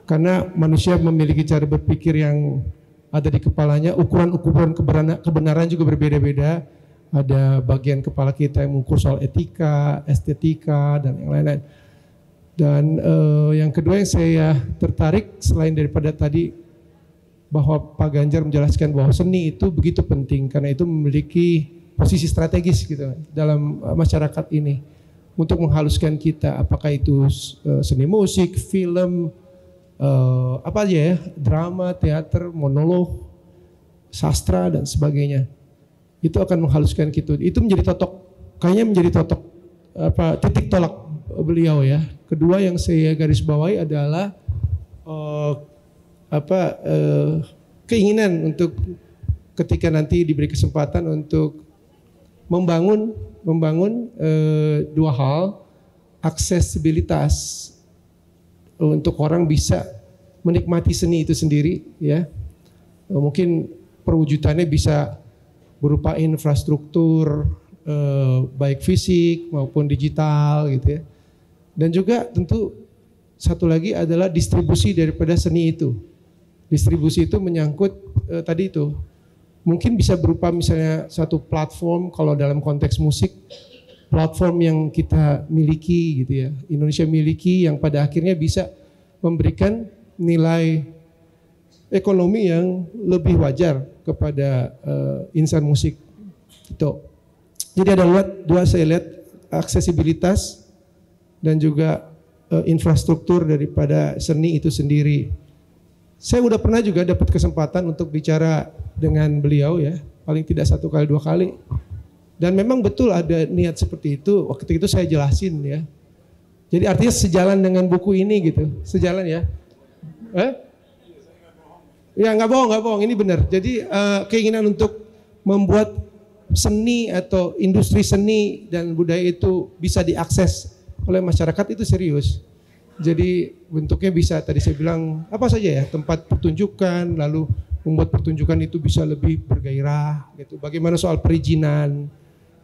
Karena manusia memiliki cara berpikir yang ada di kepalanya, ukuran-ukuran kebenaran juga berbeda-beda. Ada bagian kepala kita yang mengukur soal etika, estetika, dan yang lain-lain. Dan yang kedua yang saya tertarik selain daripada tadi bahwa Pak Ganjar menjelaskan bahwa seni itu begitu penting karena itu memiliki posisi strategis gitu dalam masyarakat ini untuk menghaluskan kita, apakah itu seni musik, film, apa aja ya, drama, teater, monolog, sastra dan sebagainya. Itu akan menghaluskan kita. Itu menjadi kayaknya menjadi titik tolak beliau ya. Kedua yang saya garis bawahi adalah keinginan untuk ketika nanti diberi kesempatan untuk membangun dua hal, aksesibilitas untuk orang bisa menikmati seni itu sendiri ya. Mungkin perwujudannya bisa berupa infrastruktur baik fisik maupun digital gitu ya. Dan juga tentu satu lagi adalah distribusi daripada seni itu. Distribusi itu menyangkut tadi itu mungkin bisa berupa misalnya satu platform, kalau dalam konteks musik platform yang kita miliki gitu ya, Indonesia miliki, yang pada akhirnya bisa memberikan nilai ekonomi yang lebih wajar kepada insan musik itu. Jadi ada dua saya lihat, aksesibilitas dan juga infrastruktur daripada seni itu sendiri. Saya udah pernah juga dapat kesempatan untuk bicara dengan beliau ya, paling tidak 1 kali 2 kali. Dan memang betul ada niat seperti itu. Waktu itu saya jelasin ya. Jadi artinya sejalan dengan buku ini gitu, sejalan ya. Ya nggak bohong, ini benar. Jadi keinginan untuk membuat seni atau industri seni dan budaya itu bisa diakses oleh masyarakat itu serius. Jadi bentuknya bisa tadi saya bilang apa saja ya, tempat pertunjukan, lalu membuat pertunjukan itu bisa lebih bergairah gitu. Bagaimana soal perizinan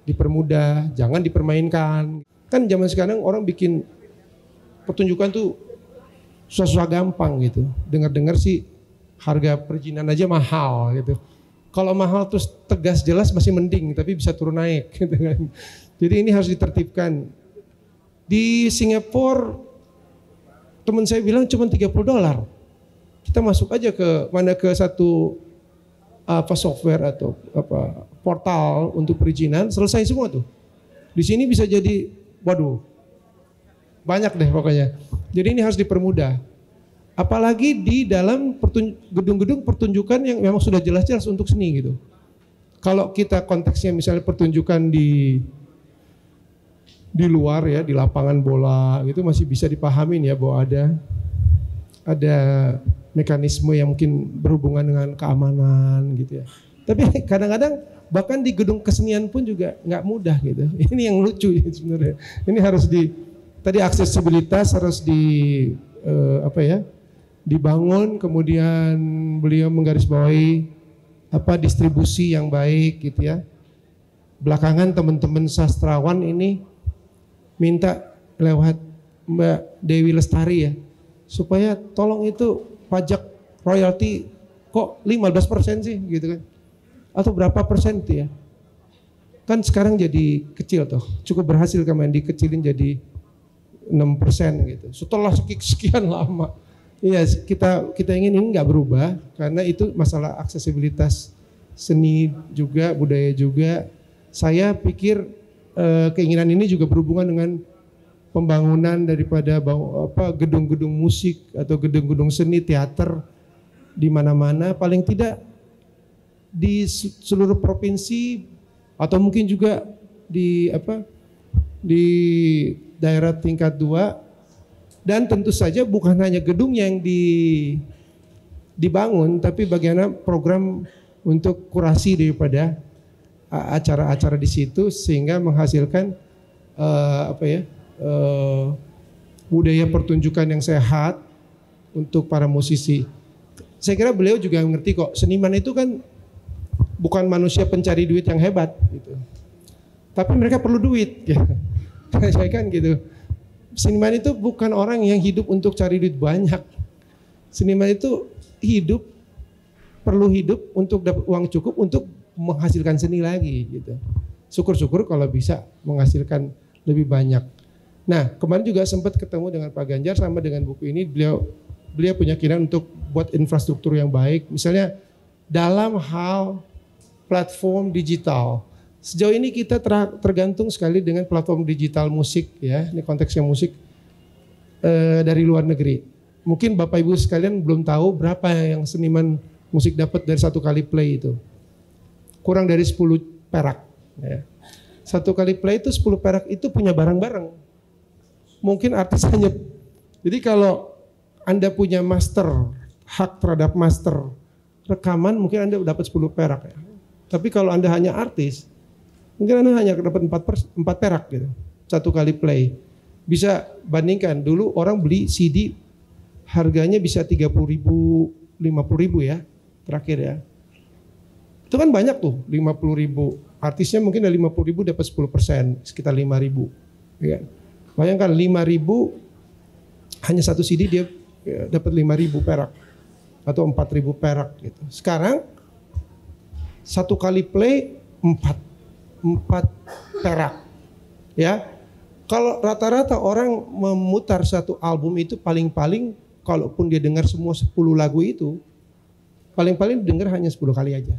dipermudah, jangan dipermainkan. Kan zaman sekarang orang bikin pertunjukan tuh susah gampang gitu. Dengar-dengar sih harga perizinan aja mahal gitu. Kalau mahal terus tegas jelas masih mending, tapi bisa turun naik gitu kan. Jadi ini harus ditertibkan. Di Singapura teman saya bilang cuma $30. Kita masuk aja ke satu software atau portal untuk perizinan, selesai semua tuh. Di sini bisa jadi waduh. Banyak deh pokoknya. Jadi ini harus dipermudah. Apalagi di dalam gedung-gedung pertunjukan yang memang sudah jelas-jelas untuk seni gitu. Kalau kita konteksnya misalnya pertunjukan di luar ya, di lapangan bola gitu masih bisa dipahamin ya bahwa ada mekanisme yang mungkin berhubungan dengan keamanan gitu ya. Tapi kadang-kadang bahkan di gedung kesenian pun juga nggak mudah gitu. Ini yang lucu ya sebenarnya. Ini harus tadi aksesibilitas harus dibangun, kemudian beliau menggarisbawahi distribusi yang baik gitu ya. Belakangan teman-teman sastrawan ini minta lewat Mbak Dewi Lestari ya, supaya tolong itu pajak royalti kok 15% sih gitu kan, atau berapa persen itu ya, kan sekarang jadi kecil tuh, cukup berhasil kemarin dikecilin jadi 6% gitu setelah sekian lama. Iya, kita ingin ini nggak berubah karena itu masalah aksesibilitas seni juga, budaya juga. Saya pikir keinginan ini juga berhubungan dengan pembangunan daripada gedung-gedung musik atau gedung-gedung seni, teater di mana-mana, paling tidak di seluruh provinsi atau mungkin juga di daerah tingkat 2. Dan tentu saja bukan hanya gedung yang dibangun, tapi bagaimana program untuk kurasi daripada acara-acara di situ sehingga menghasilkan budaya pertunjukan yang sehat untuk para musisi. Saya kira beliau juga mengerti kok, seniman itu kan bukan manusia pencari duit yang hebat gitu. Tapi mereka perlu duit ya. Saya kan gitu. Seniman itu bukan orang yang hidup untuk cari duit banyak. Seniman itu perlu hidup untuk dapat uang cukup untuk menghasilkan seni lagi gitu. Syukur-syukur kalau bisa menghasilkan lebih banyak. Nah, kemarin juga sempat ketemu dengan Pak Ganjar sama dengan buku ini, beliau punya keinginan untuk buat infrastruktur yang baik. Misalnya dalam hal platform digital. Sejauh ini kita tergantung sekali dengan platform digital musik ya, ini konteksnya musik dari luar negeri. Mungkin Bapak Ibu sekalian belum tahu berapa yang seniman musik dapat dari satu kali play itu. Kurang dari 10 perak. Ya. Satu kali play itu 10 perak itu punya barang-barang. Mungkin artis hanya, jadi kalau Anda punya hak terhadap master rekaman mungkin Anda dapat 10 perak ya. Tapi kalau Anda hanya artis, mungkin Anda hanya dapat 4 perak gitu. Satu kali play. Bisa bandingkan, dulu orang beli CD harganya bisa 30.000, 50.000 ya, terakhir ya. Itu kan banyak tuh, 50.000. Artisnya mungkin dari 50.000 dapat 10%, sekitar 5.000. Ya. Bayangkan 5.000 hanya satu CD dia dapat 5.000 perak atau 4.000 perak gitu. Sekarang satu kali play 4 perak. Ya. Kalau rata-rata orang memutar satu album itu paling-paling kalaupun dia dengar semua 10 lagu itu paling-paling dengar hanya 10 kali aja.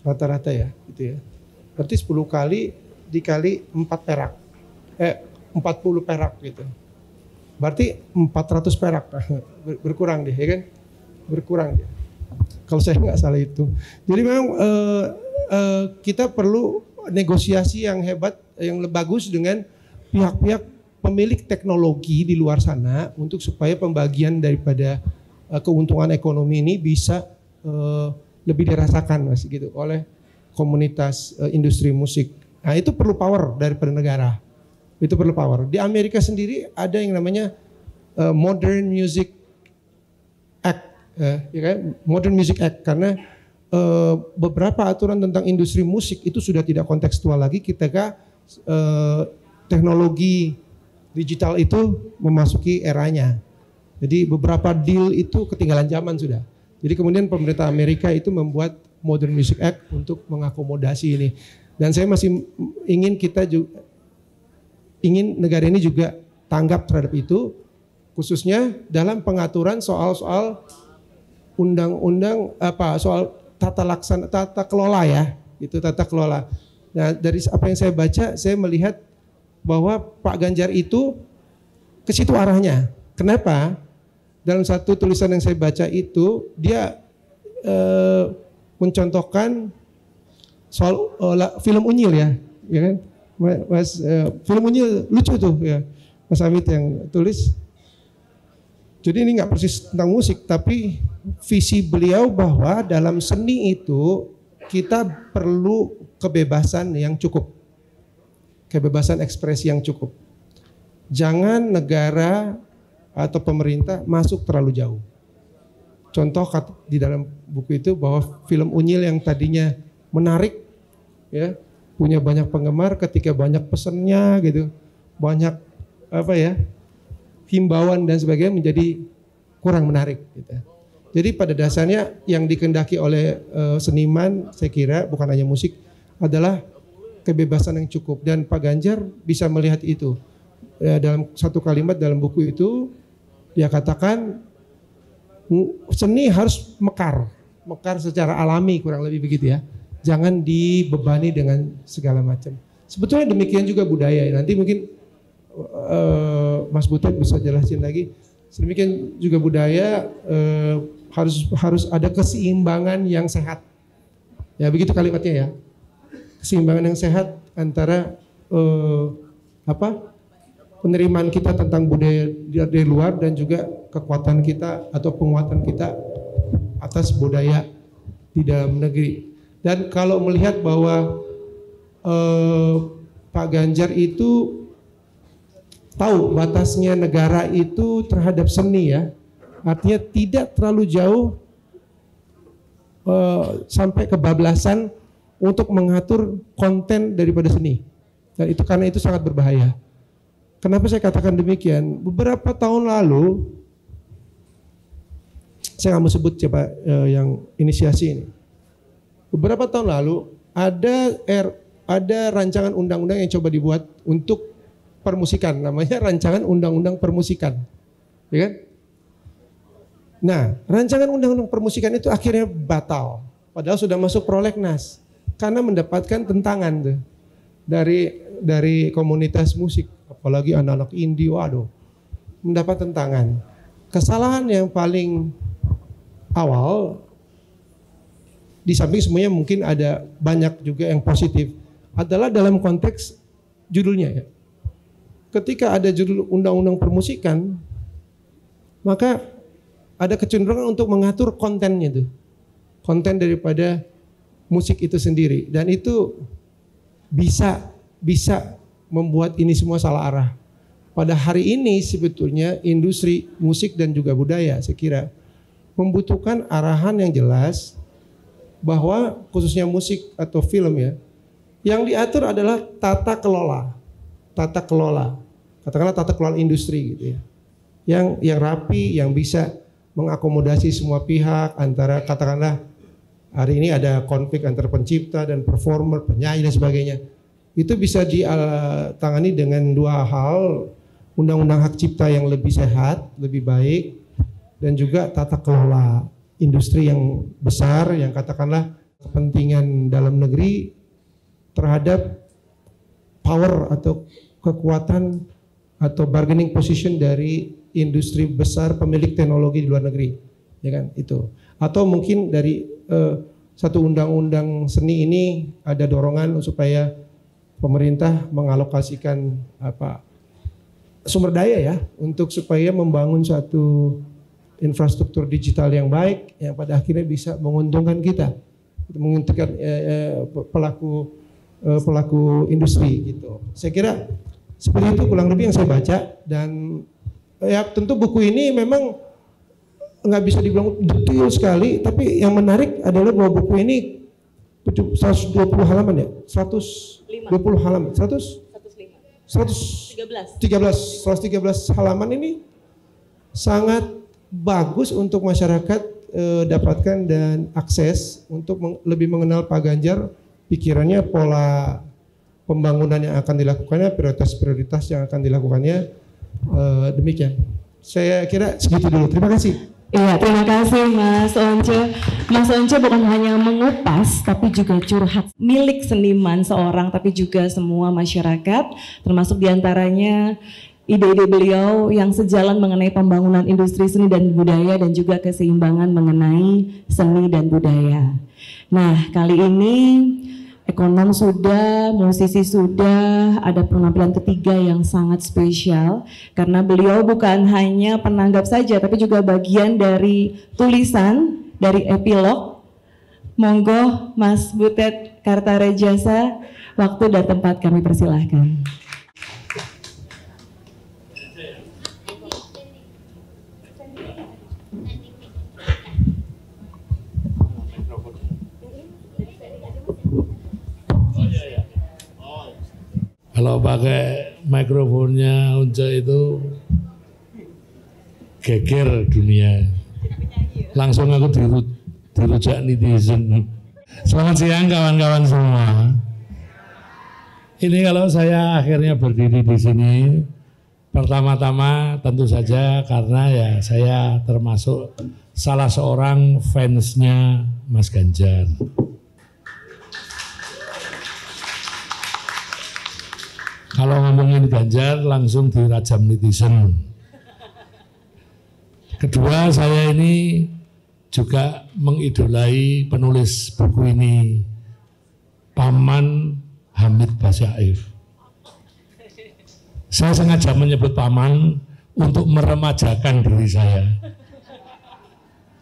Rata-rata ya, gitu ya. Berarti 10 kali dikali 4 perak. 40 perak gitu. Berarti 400 perak. Berkurang deh, ya kan? Berkurang dia. Kalau saya nggak salah itu. Jadi memang kita perlu negosiasi yang hebat, yang bagus dengan pihak-pihak pemilik teknologi di luar sana untuk supaya pembagian daripada keuntungan ekonomi ini bisa lebih dirasakan Mas gitu oleh komunitas industri musik. Nah, itu perlu power daripada negara. Itu perlu power. Di Amerika sendiri ada yang namanya Modern Music Act, ya kan? Modern Music Act, karena beberapa aturan tentang industri musik itu sudah tidak kontekstual lagi ketika teknologi digital itu memasuki eranya. Jadi beberapa deal itu ketinggalan zaman sudah. Jadi kemudian pemerintah Amerika itu membuat Modern Music Act untuk mengakomodasi ini. Dan saya masih ingin negara ini juga tanggap terhadap itu, khususnya dalam pengaturan soal-soal undang-undang soal tata kelola ya, itu tata kelola. Nah, dari apa yang saya baca, saya melihat bahwa Pak Ganjar itu ke situ arahnya. Kenapa? Dalam satu tulisan yang saya baca itu dia mencontohkan soal film Unyil ya kan? Mas film Unyil lucu tuh ya, Mas Amit yang tulis. Jadi ini nggak persis tentang musik, tapi visi beliau bahwa dalam seni itu kita perlu kebebasan yang cukup, kebebasan ekspresi yang cukup. Jangan negara atau pemerintah masuk terlalu jauh. Contoh di dalam buku itu bahwa film Unyil yang tadinya menarik, ya, punya banyak penggemar, ketika banyak pesennya gitu, banyak himbauan dan sebagainya menjadi kurang menarik. Gitu. Jadi pada dasarnya yang dikehendaki oleh seniman, saya kira bukan hanya musik, adalah kebebasan yang cukup. Dan Pak Ganjar bisa melihat itu. Dalam satu kalimat dalam buku itu, dia katakan seni harus mekar secara alami, kurang lebih begitu ya. Jangan dibebani dengan segala macam. Sebetulnya demikian juga budaya. Nanti mungkin Mas Butet bisa jelasin lagi. Demikian juga budaya harus ada keseimbangan yang sehat. Ya begitu kalimatnya ya. Keseimbangan yang sehat antara penerimaan kita tentang budaya dari luar dan juga kekuatan kita atau penguatan kita atas budaya di dalam negeri. Dan kalau melihat bahwa Pak Ganjar itu tahu batasnya negara itu terhadap seni ya, artinya tidak terlalu jauh sampai kebablasan untuk mengatur konten daripada seni. Dan itu karena itu sangat berbahaya. Kenapa saya katakan demikian? Beberapa tahun lalu, saya nggak mau sebut siapa yang inisiasi ini. Beberapa tahun lalu ada rancangan undang-undang yang coba dibuat untuk permusikan, namanya rancangan undang-undang permusikan, ya kan? Nah, rancangan undang-undang permusikan itu akhirnya batal, padahal sudah masuk prolegnas karena mendapatkan tentangan tuh dari komunitas musik, apalagi anak-anak indie, waduh, mendapat tentangan. Kesalahan yang paling awal, di samping semuanya mungkin ada banyak juga yang positif, adalah dalam konteks judulnya ya. Ketika ada judul undang-undang permusikan, maka ada kecenderungan untuk mengatur kontennya tuh. Konten daripada musik itu sendiri, dan itu bisa membuat ini semua salah arah. Pada hari ini sebetulnya industri musik dan juga budaya saya kira membutuhkan arahan yang jelas, bahwa khususnya musik atau film ya, yang diatur adalah tata kelola, katakanlah tata kelola industri gitu ya, yang rapi, yang bisa mengakomodasi semua pihak, antara katakanlah hari ini ada konflik antara pencipta dan performer, penyanyi dan sebagainya, itu bisa ditangani dengan dua hal, undang-undang hak cipta yang lebih sehat, lebih baik, dan juga tata kelola industri yang besar, yang katakanlah kepentingan dalam negeri terhadap power atau kekuatan atau bargaining position dari industri besar pemilik teknologi di luar negeri, ya kan itu. Atau mungkin dari satu undang-undang seni ini ada dorongan supaya pemerintah mengalokasikan sumber daya ya, untuk supaya membangun suatu infrastruktur digital yang baik, yang pada akhirnya bisa menguntungkan kita, menguntungkan pelaku industri gitu. Saya kira seperti itu kurang lebih yang saya baca, dan ya tentu buku ini memang nggak bisa dibilang detail sekali, tapi yang menarik adalah bahwa buku ini 120 halaman ya, 120 halaman, 113 halaman ini sangat bagus untuk masyarakat dapatkan dan akses untuk lebih mengenal Pak Ganjar, pikirannya, pola pembangunan yang akan dilakukannya, prioritas-prioritas yang akan dilakukannya, demikian. Saya kira segitu dulu. Terima kasih. Iya, terima kasih Mas Once. Mas Once bukan hanya mengupas, tapi juga curhat milik seniman seorang, tapi juga semua masyarakat, termasuk diantaranya ide-ide beliau yang sejalan mengenai pembangunan industri seni dan budaya, dan juga keseimbangan mengenai seni dan budaya. Nah, kali ini ekonom sudah, musisi sudah, ada penampilan ketiga yang sangat spesial karena beliau bukan hanya penanggap saja, tapi juga bagian dari tulisan dari epilog. Monggo Mas Butet Kartarejasa, waktu dan tempat kami persilahkan. Kalau pakai mikrofonnya Once itu geger dunia. Langsung aku dirujak netizen. Selamat siang kawan-kawan semua. Ini kalau saya akhirnya berdiri di sini, pertama-tama tentu saja karena ya saya termasuk salah seorang fansnya Mas Ganjar. Kalau ngomongin Ganjar langsung dirajam netizen. Kedua, saya ini juga mengidolai penulis buku ini, Paman Hamid Basyaif. Saya sengaja menyebut Paman untuk meremajakan diri saya.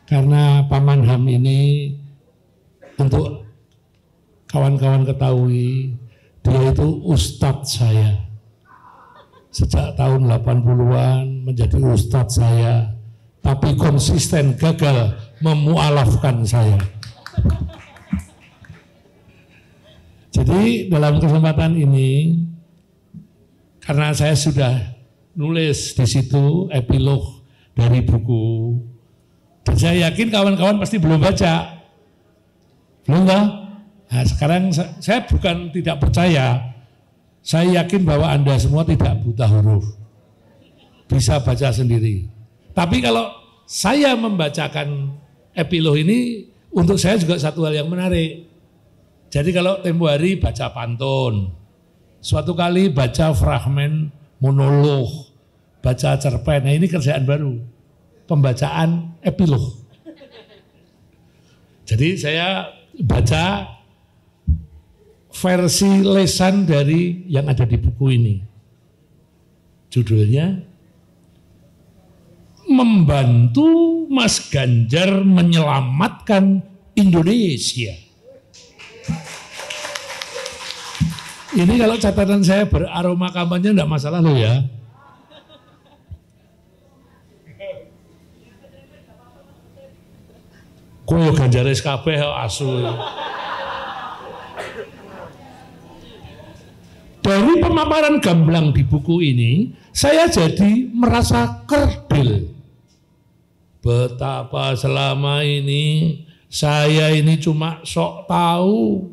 Karena Paman Ham ini, untuk kawan-kawan ketahui, dia itu ustadz saya. Sejak tahun 80-an menjadi ustadz saya, tapi konsisten gagal memualafkan saya. Jadi dalam kesempatan ini, karena saya sudah nulis di situ epilog dari buku, dan saya yakin kawan-kawan pasti belum baca. Belum toh? Nah, sekarang saya bukan tidak percaya, Saya yakin bahwa Anda semua tidak buta huruf. Bisa baca sendiri. Tapi kalau saya membacakan epilog ini, untuk saya juga satu hal yang menarik. Jadi kalau tempo hari baca pantun, suatu kali baca fragmen monolog, baca cerpen. Nah ini kerjaan baru, pembacaan epilog. Jadi saya baca versi lesan dari yang ada di buku ini. Judulnya Membantu Mas Ganjar Menyelamatkan Indonesia. Ini kalau catatan saya beraroma kampanye enggak masalah loh ya. Koyo Ganjares kabeh asu. Dari pemaparan gamblang di buku ini, saya jadi merasa kerdil. Betapa selama ini saya ini cuma sok tahu.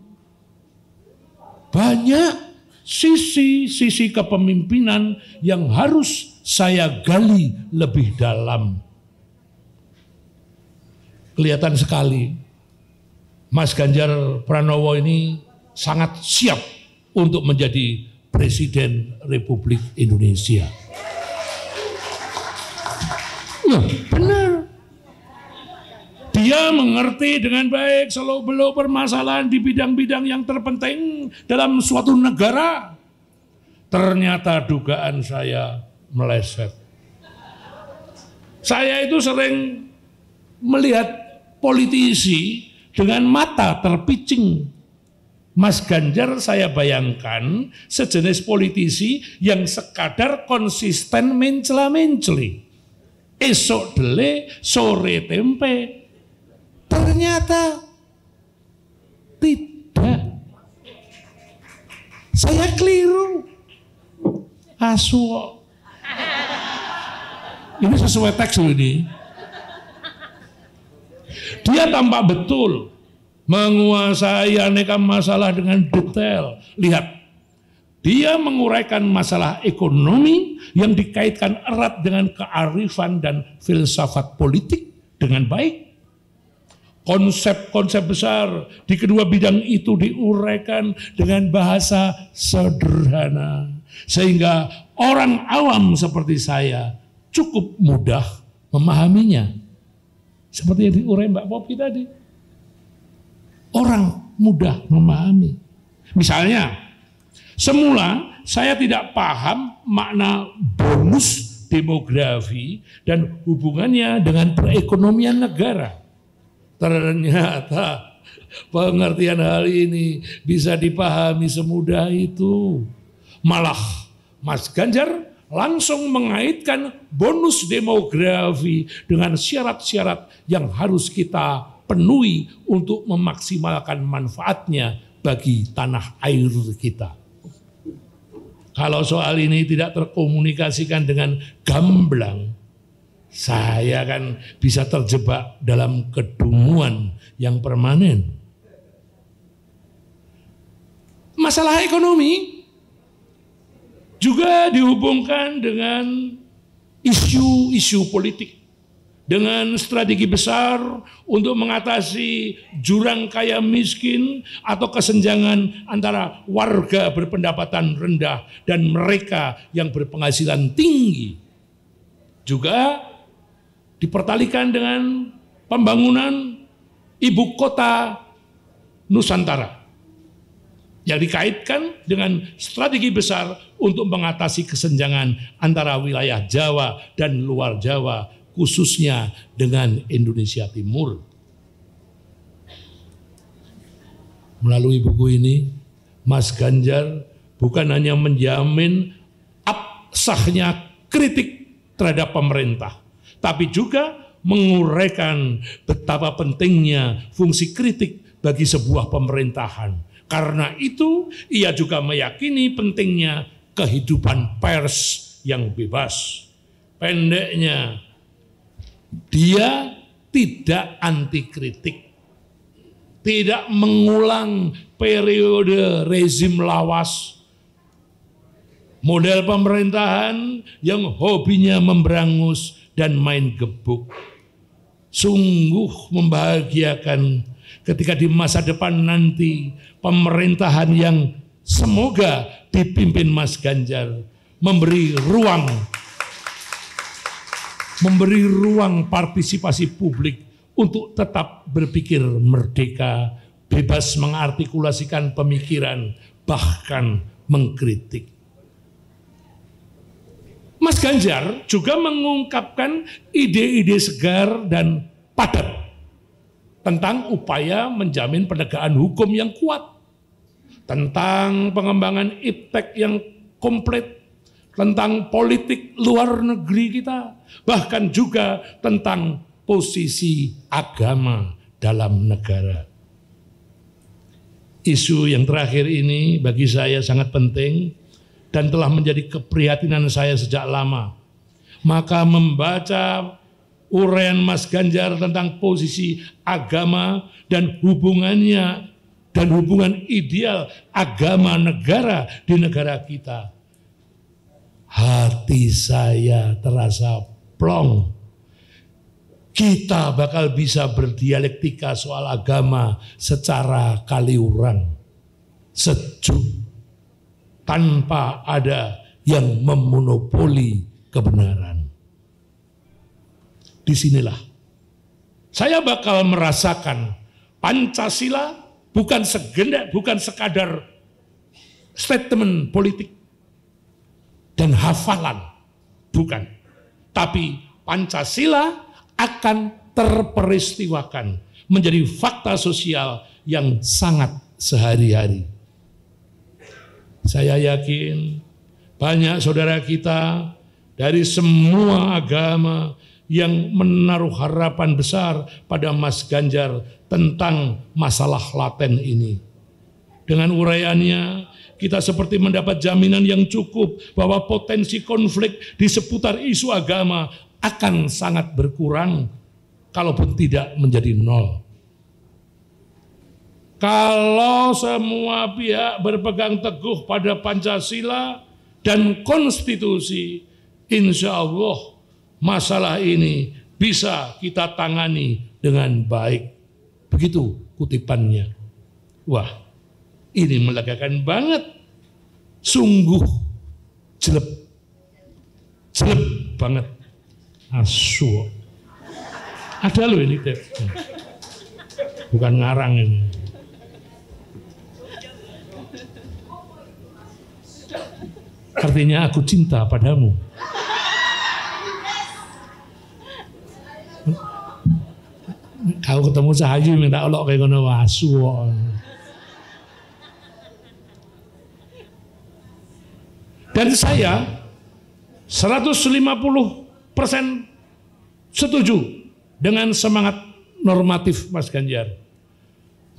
Banyak sisi-sisi kepemimpinan yang harus saya gali lebih dalam. Kelihatan sekali, Mas Ganjar Pranowo ini sangat siap untuk menjadi Presiden Republik Indonesia. Ya, benar. Dia mengerti dengan baik seluk-beluk permasalahan di bidang-bidang yang terpenting dalam suatu negara. Ternyata dugaan saya meleset. Saya itu sering melihat politisi dengan mata terpicing. Mas Ganjar saya bayangkan sejenis politisi yang sekadar konsisten mencela-menceli. Esok dele, sore tempe. Ternyata tidak. Saya keliru. Asu. Ini sesuai teks loh ini. Dia tampak betul menguasai aneka masalah dengan detail. Lihat, dia menguraikan masalah ekonomi yang dikaitkan erat dengan kearifan dan filsafat politik dengan baik. Konsep-konsep besar di kedua bidang itu diuraikan dengan bahasa sederhana. Sehingga orang awam seperti saya cukup mudah memahaminya. Seperti yang diurai Mbak Popi tadi. Orang mudah memahami. Misalnya, semula saya tidak paham makna bonus demografi dan hubungannya dengan perekonomian negara. Ternyata pengertian hal ini bisa dipahami semudah itu. Malah Mas Ganjar langsung mengaitkan bonus demografi dengan syarat-syarat yang harus kita penuhi untuk memaksimalkan manfaatnya bagi tanah air kita. Kalau soal ini tidak terkomunikasikan dengan gamblang, saya kan bisa terjebak dalam kedunguan yang permanen. Masalah ekonomi juga dihubungkan dengan isu-isu politik. Dengan strategi besar untuk mengatasi jurang kaya miskin atau kesenjangan antara warga berpendapatan rendah dan mereka yang berpenghasilan tinggi. Juga dipertalikan dengan pembangunan ibu kota Nusantara yang dikaitkan dengan strategi besar untuk mengatasi kesenjangan antara wilayah Jawa dan luar Jawa, khususnya dengan Indonesia Timur. Melalui buku ini, Mas Ganjar bukan hanya menjamin absahnya kritik terhadap pemerintah, tapi juga menguraikan betapa pentingnya fungsi kritik bagi sebuah pemerintahan. Karena itu, ia juga meyakini pentingnya kehidupan pers yang bebas. Pendeknya, dia tidak anti kritik, tidak mengulang periode rezim lawas, Model pemerintahan yang hobinya memberangus dan main gebuk. Sungguh membahagiakan ketika di masa depan nanti pemerintahan yang semoga dipimpin Mas Ganjar memberi ruang partisipasi publik untuk tetap berpikir merdeka, bebas mengartikulasikan pemikiran, bahkan mengkritik. Mas Ganjar juga mengungkapkan ide-ide segar dan padat tentang upaya menjamin penegakan hukum yang kuat, tentang pengembangan iptek yang komplit, tentang politik luar negeri kita, bahkan juga tentang posisi agama dalam negara. Isu yang terakhir ini bagi saya sangat penting dan telah menjadi keprihatinan saya sejak lama. Maka membaca uraian Mas Ganjar tentang posisi agama dan hubungannya dan hubungan ideal agama negara di negara kita, hati saya terasa plong. Kita bakal bisa berdialektika soal agama secara kaliurang, sejuk, tanpa ada yang memonopoli kebenaran. Disinilah saya bakal merasakan Pancasila bukan sekadar statement politik dan hafalan, bukan. Tapi Pancasila akan terperistiwakan menjadi fakta sosial yang sangat sehari-hari. Saya yakin banyak saudara kita dari semua agama yang menaruh harapan besar pada Mas Ganjar tentang masalah laten ini. Dengan uraiannya, kita seperti mendapat jaminan yang cukup bahwa potensi konflik di seputar isu agama akan sangat berkurang, kalaupun tidak menjadi nol. Kalau semua pihak berpegang teguh pada Pancasila dan konstitusi, insya Allah masalah ini bisa kita tangani dengan baik. Begitu kutipannya. Wah, ini melegakan banget. Sungguh jelek banget. Asu. Ada loh ini, bukan ngarang ini. Artinya aku cinta padamu. Kau ketemu Cahayu minta olok kayak ngono asu. Dan saya 150% setuju dengan semangat normatif Mas Ganjar.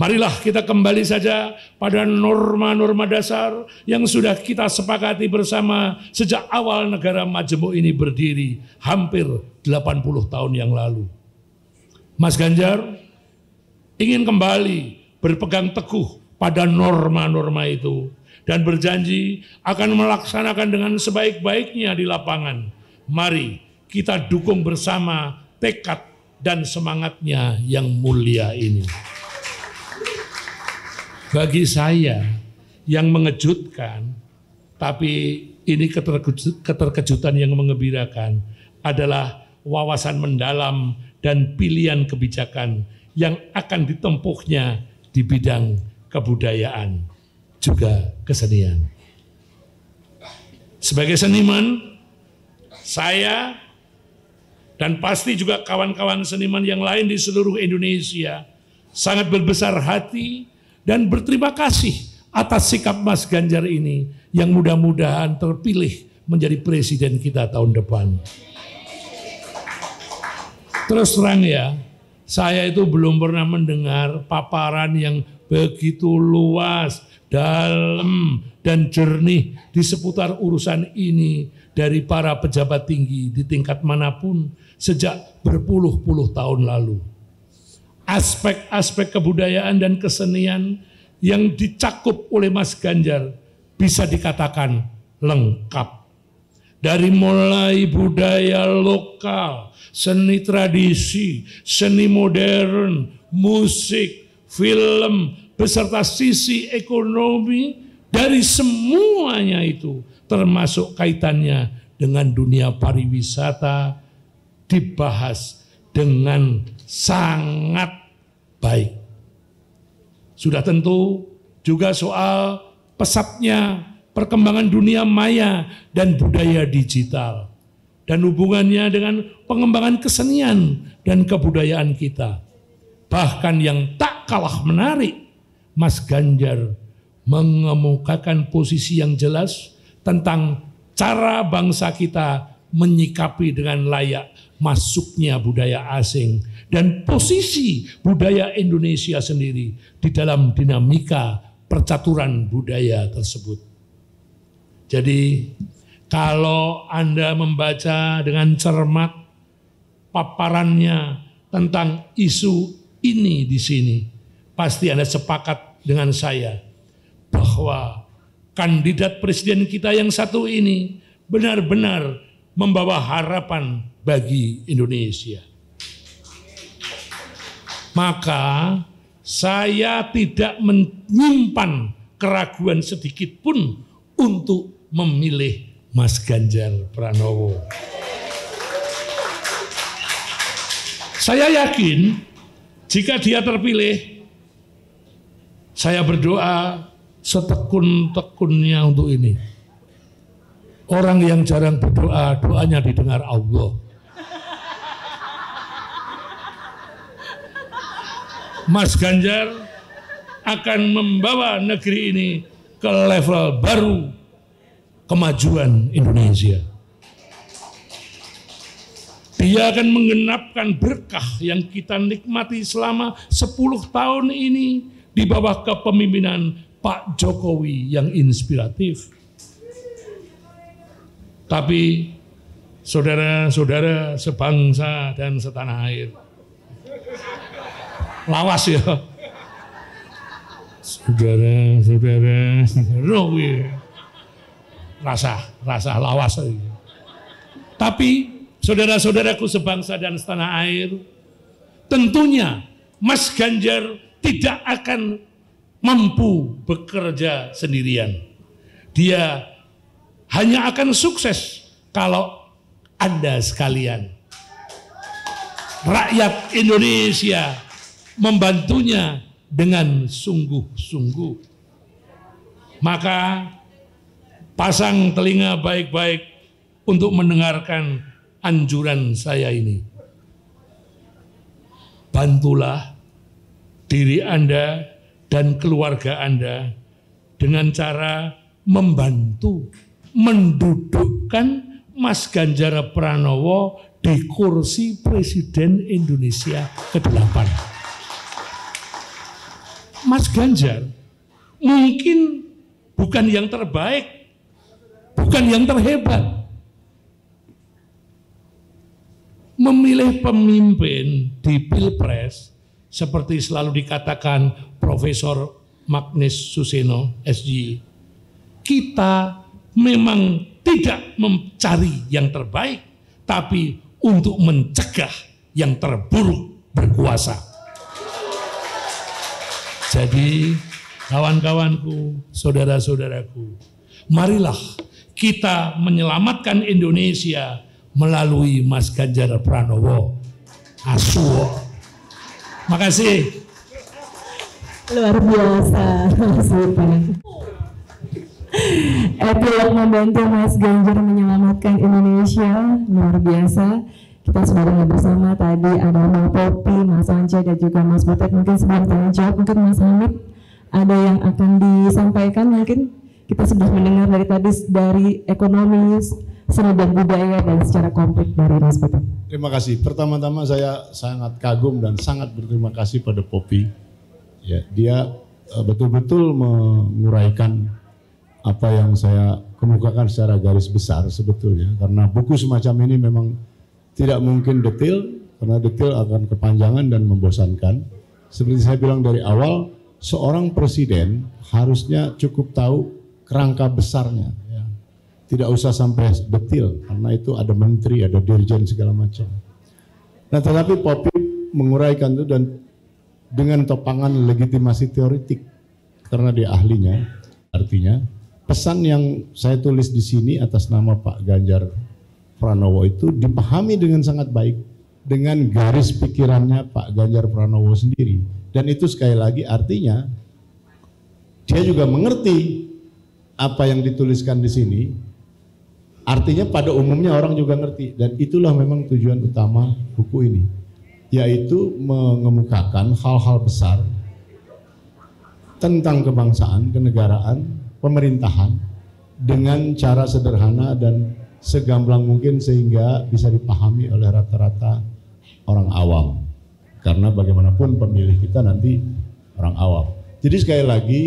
Marilah kita kembali saja pada norma-norma dasar yang sudah kita sepakati bersama sejak awal negara majemuk ini berdiri hampir 80 tahun yang lalu. Mas Ganjar ingin kembali berpegang teguh pada norma-norma itu dan berjanji akan melaksanakan dengan sebaik-baiknya di lapangan. Mari kita dukung bersama tekad dan semangatnya yang mulia ini. Bagi saya yang mengejutkan, tapi ini keterkejutan yang mengembirakan adalah wawasan mendalam dan pilihan kebijakan yang akan ditempuhnya di bidang kebudayaan juga kesenian. Sebagai seniman, saya dan pasti juga kawan-kawan seniman yang lain di seluruh Indonesia sangat berbesar hati dan berterima kasih atas sikap Mas Ganjar ini yang mudah-mudahan terpilih menjadi presiden kita tahun depan. Terus terang ya, saya itu belum pernah mendengar paparan yang begitu luas, dalam dan jernih di seputar urusan ini dari para pejabat tinggi di tingkat manapun sejak berpuluh-puluh tahun lalu. Aspek-aspek kebudayaan dan kesenian yang dicakup oleh Mas Ganjar bisa dikatakan lengkap. Dari mulai budaya lokal, seni tradisi, seni modern, musik, film, beserta sisi ekonomi, dari semuanya itu termasuk kaitannya dengan dunia pariwisata dibahas dengan sangat baik. Sudah tentu juga soal pesatnya perkembangan dunia maya dan budaya digital dan hubungannya dengan pengembangan kesenian dan kebudayaan kita. Bahkan yang tak kalah menarik, Mas Ganjar mengemukakan posisi yang jelas tentang cara bangsa kita menyikapi dengan layak masuknya budaya asing dan posisi budaya Indonesia sendiri di dalam dinamika percaturan budaya tersebut. Jadi kalau Anda membaca dengan cermat paparannya tentang isu ini di sini, pasti Anda sepakat dengan saya bahwa kandidat presiden kita yang satu ini benar-benar membawa harapan bagi Indonesia. Maka saya tidak menyimpan keraguan sedikit pun untuk memilih Mas Ganjar Pranowo. Saya yakin jika dia terpilih, saya berdoa setekun-tekunnya untuk ini. Orang yang jarang berdoa, doanya didengar Allah. Mas Ganjar akan membawa negeri ini ke level baru kemajuan Indonesia. Dia akan menggenapkan berkah yang kita nikmati selama 10 tahun ini di bawah kepemimpinan Pak Jokowi yang inspiratif. Tapi saudara-saudara sebangsa dan setanah air, lawas ya. Saudara-saudara, rasa lawas. Tapi saudara-saudaraku sebangsa dan setanah air, tentunya Mas Ganjar tidak akan mampu bekerja sendirian. Dia hanya akan sukses kalau Anda sekalian, rakyat Indonesia, membantunya dengan sungguh-sungguh. Maka pasang telinga baik-baik untuk mendengarkan anjuran saya ini. Bantulah diri Anda dan keluarga Anda dengan cara membantu mendudukkan Mas Ganjar Pranowo di kursi Presiden Indonesia ke-8. Mas Ganjar mungkin bukan yang terbaik, bukan yang terhebat. Memilih pemimpin di Pilpres seperti selalu dikatakan Profesor Magnes Suseno, SJ, kita memang tidak mencari yang terbaik, tapi untuk mencegah yang terburuk berkuasa. Jadi kawan-kawanku, saudara-saudaraku, marilah kita menyelamatkan Indonesia melalui Mas Ganjar Pranowo. Asuh. Makasih. Luar biasa, Mas Wipan. Epilog membantu Mas Ganjar menyelamatkan Indonesia, luar biasa. Kita sudah dengar bersama tadi ada Mbak Popi, Mas Anja dan juga Mas Butet. Mungkin sebelum tanya jawab, mungkin Mas Hamid ada yang akan disampaikan. Mungkin kita sudah mendengar dari tadi dari ekonomi, seni dan budaya dan secara komplit dari Mas Butet. Terima kasih. Pertama-tama saya sangat kagum dan sangat berterima kasih pada Popi. Ya, dia betul-betul menguraikan apa yang saya kemukakan secara garis besar sebetulnya. Karena buku semacam ini memang tidak mungkin detail, karena detail akan kepanjangan dan membosankan. Seperti saya bilang dari awal, seorang presiden harusnya cukup tahu kerangka besarnya. Ya. tidak usah sampai detil karena itu ada menteri, ada dirjen segala macam. Nah, tetapi Poppy menguraikan itu dan dengan topangan legitimasi teoritik karena dia ahlinya. Artinya pesan yang saya tulis di sini atas nama Pak Ganjar Pranowo itu dipahami dengan sangat baik dengan garis pikirannya Pak Ganjar Pranowo sendiri. Dan itu sekali lagi artinya dia juga mengerti apa yang dituliskan di sini. Artinya pada umumnya orang juga ngerti, dan itulah memang tujuan utama buku ini, yaitu mengemukakan hal-hal besar tentang kebangsaan, kenegaraan, pemerintahan dengan cara sederhana dan segamblang mungkin sehingga bisa dipahami oleh rata-rata orang awam. Karena bagaimanapun pemilih kita nanti orang awam. Jadi sekali lagi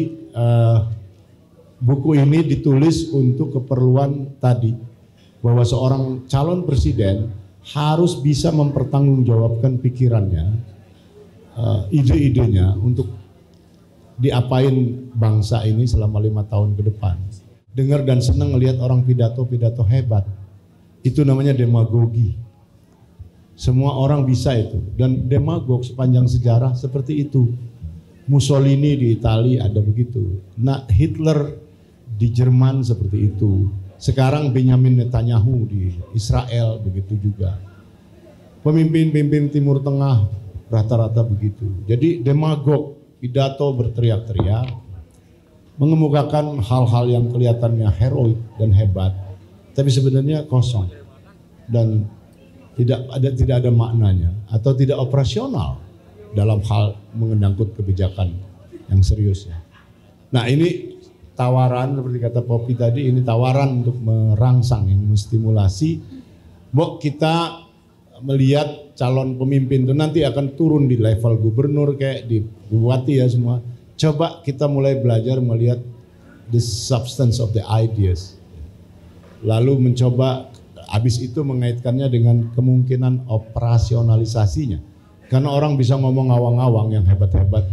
buku ini ditulis untuk keperluan tadi, bahwa seorang calon presiden harus bisa mempertanggungjawabkan pikirannya, ide-idenya untuk diapain bangsa ini selama 5 tahun ke depan. Dengar dan senang melihat orang pidato-pidato hebat, itu namanya demagogi. Semua orang bisa itu, dan demagog sepanjang sejarah seperti itu. Mussolini di Italia ada begitu, nah Hitler di Jerman seperti itu. Sekarang Benjamin Netanyahu di Israel begitu juga. Pemimpin-pemimpin Timur Tengah rata-rata begitu. Jadi demagog, pidato berteriak-teriak, mengemukakan hal-hal yang kelihatannya heroik dan hebat, tapi sebenarnya kosong dan tidak ada maknanya atau tidak operasional dalam hal menyangkut kebijakan yang serius. Nah, ini tawaran seperti kata Poppy tadi, ini tawaran untuk merangsang, yang menstimulasi. Kita melihat calon pemimpin itu nanti akan turun di level gubernur kayak di bupati ya semua. Coba kita mulai belajar melihat the substance of the ideas. Lalu mencoba habis itu mengaitkannya dengan kemungkinan operasionalisasinya. Karena orang bisa ngomong awang-awang yang hebat-hebat,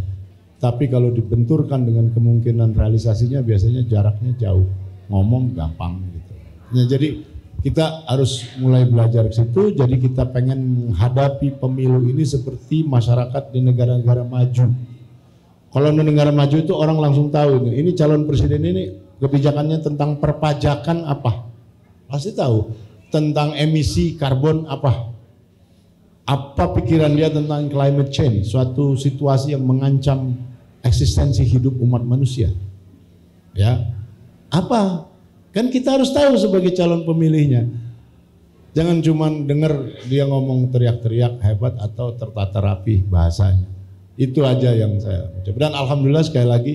tapi kalau dibenturkan dengan kemungkinan realisasinya biasanya jaraknya jauh. Ngomong gampang gitu. Nah, jadi kita harus mulai belajar ke situ. Jadi kita pengen menghadapi pemilu ini seperti masyarakat di negara-negara maju. Kalau di negara maju itu orang langsung tahu ini calon presiden ini kebijakannya tentang perpajakan apa. Pasti tahu. Tentang emisi karbon apa. Apa pikiran dia tentang climate change, suatu situasi yang mengancam eksistensi hidup umat manusia. Ya. Apa? Kan kita harus tahu sebagai calon pemilihnya. Jangan cuma dengar dia ngomong teriak-teriak hebat atau tertata rapi bahasanya. Itu aja yang saya ucap. Dan alhamdulillah sekali lagi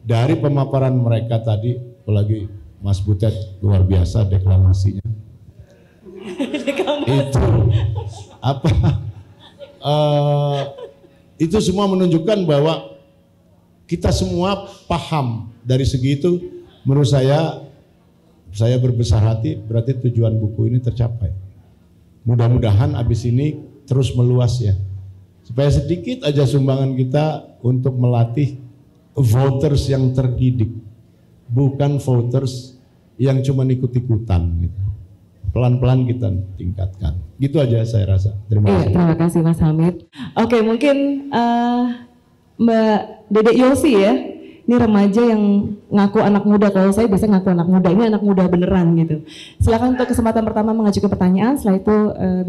dari pemaparan mereka tadi, apalagi Mas Butet luar biasa deklamasinya. Itu apa? Itu semua menunjukkan bahwa kita semua paham dari segi itu. Menurut saya berbesar hati, berarti tujuan buku ini tercapai. Mudah-mudahan abis ini terus meluas ya, supaya sedikit aja sumbangan kita untuk melatih voters yang terdidik, bukan voters yang cuma ikut-ikutan gitu. Pelan-pelan kita tingkatkan. Gitu aja saya rasa. Terima kasih. Terima kasih Mas Hamid. Oke, mungkin Mbak Dedek Yosi ya. Ini remaja yang ngaku anak muda. Kalau saya biasanya ngaku anak muda. Ini anak muda beneran gitu. Silakan untuk kesempatan pertama mengajukan pertanyaan. Setelah itu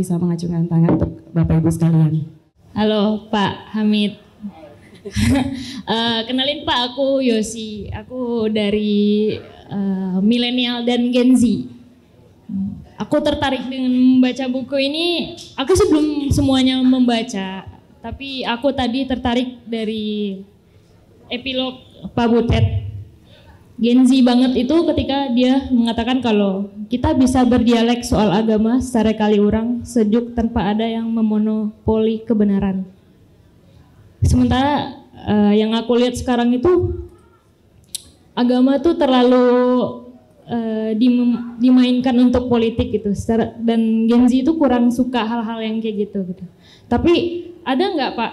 bisa mengajukan tangan untuk Bapak Ibu sekalian. Halo Pak Hamid. Kenalin Pak, aku Yosi. Aku dari milenial dan Gen Z. Aku tertarik dengan membaca buku ini. Aku sebelum semuanya membaca, tapi aku tadi tertarik dari epilog Pak Butet. Gen Z banget itu ketika dia mengatakan kalau kita bisa berdialek soal agama secara kaliurang, sejuk tanpa ada yang memonopoli kebenaran. Sementara yang aku lihat sekarang itu agama tuh terlalu dimainkan untuk politik gitu, dan Gen Z itu kurang suka hal-hal yang kayak gitu. Tapi ada nggak Pak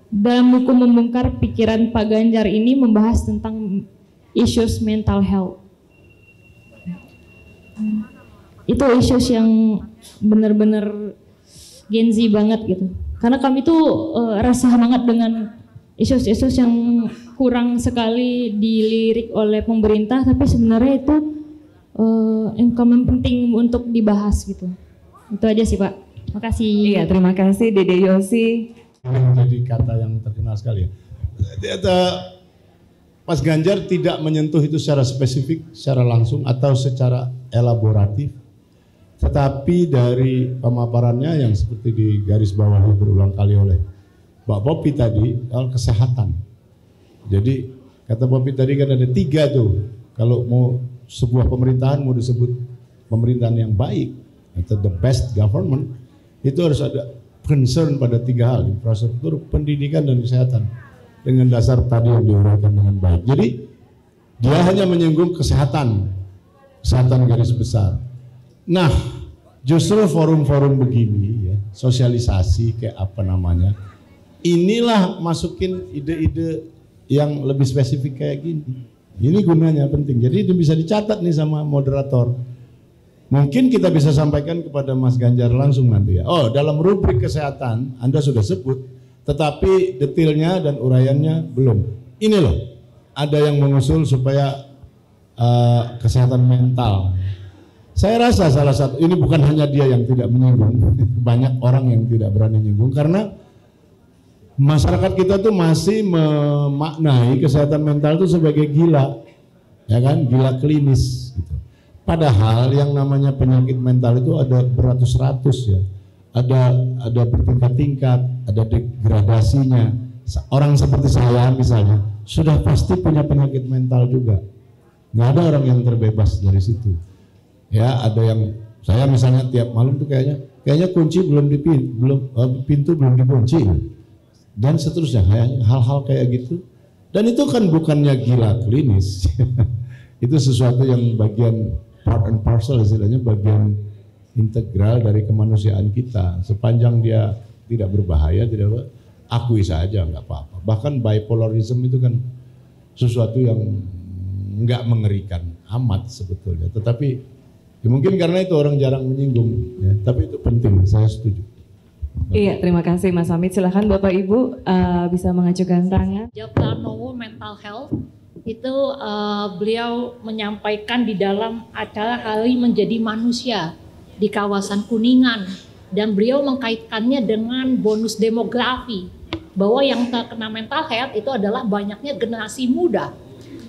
dalam buku Membongkar Pikiran Pak Ganjar ini membahas tentang issues mental health? Itu issues yang benar-benar Gen Z banget gitu. Karena kami tuh resah banget dengan isu-isu yang kurang sekali dilirik oleh pemerintah, tapi sebenarnya itu yang kami penting untuk dibahas gitu. Itu aja sih Pak. Makasih. Iya, terima kasih Dede Yosi. Menjadi kata yang terkenal sekali ya. Mas Ganjar tidak menyentuh itu secara spesifik, secara langsung atau secara elaboratif, tetapi dari pemaparannya yang seperti di garis bawah berulang kali oleh Mbak Popi tadi, soal kesehatan. Jadi kata Popi tadi kan ada 3 tuh, kalau mau sebuah pemerintahan mau disebut pemerintahan yang baik atau the best government, itu harus ada concern pada 3 hal, infrastruktur, pendidikan, dan kesehatan. Dengan dasar tadi yang diuraikan dengan baik. Jadi dia hanya menyinggung kesehatan garis besar. Nah, justru forum-forum begini ya, sosialisasi kayak apa namanya, inilah masukin ide-ide yang lebih spesifik kayak gini. Ini gunanya penting. Jadi itu bisa dicatat nih sama moderator. Mungkin kita bisa sampaikan kepada Mas Ganjar langsung nanti ya. Oh, dalam rubrik kesehatan Anda sudah sebut, tetapi detailnya dan uraiannya belum. Ini loh, ada yang mengusul supaya kesehatan mental. Saya rasa salah satu, ini bukan hanya dia yang tidak menyinggung, banyak orang yang tidak berani menyinggung karena masyarakat kita tuh masih memaknai kesehatan mental itu sebagai gila, ya kan, gila klinis. Gitu. Padahal yang namanya penyakit mental itu ada beratus-ratus ya. Ada bertingkat-tingkat, ada degradasinya. Orang seperti saya misalnya sudah pasti punya penyakit mental juga. Nggak ada orang yang terbebas dari situ. Ya, ada yang saya misalnya tiap malam tuh kayaknya kunci pintu belum dikunci dan seterusnya, hal-hal kayak gitu. Dan itu kan bukannya gila klinis. Itu sesuatu yang bagian part and parcel, istilahnya bagian integral dari kemanusiaan kita. Sepanjang dia tidak berbahaya, akui saja, nggak apa-apa. Bahkan bipolarism itu kan sesuatu yang nggak mengerikan amat sebetulnya. Tetapi ya mungkin karena itu orang jarang menyinggung, ya. Tapi itu penting, saya setuju. Iya, terima kasih Mas Hamid. Silakan Bapak Ibu bisa mengajukan tangan. Ganjar Pranowo Mental Health itu beliau menyampaikan di dalam acara Hari Menjadi Manusia di kawasan Kuningan, dan beliau mengkaitkannya dengan bonus demografi bahwa yang terkena mental health itu adalah banyaknya generasi muda.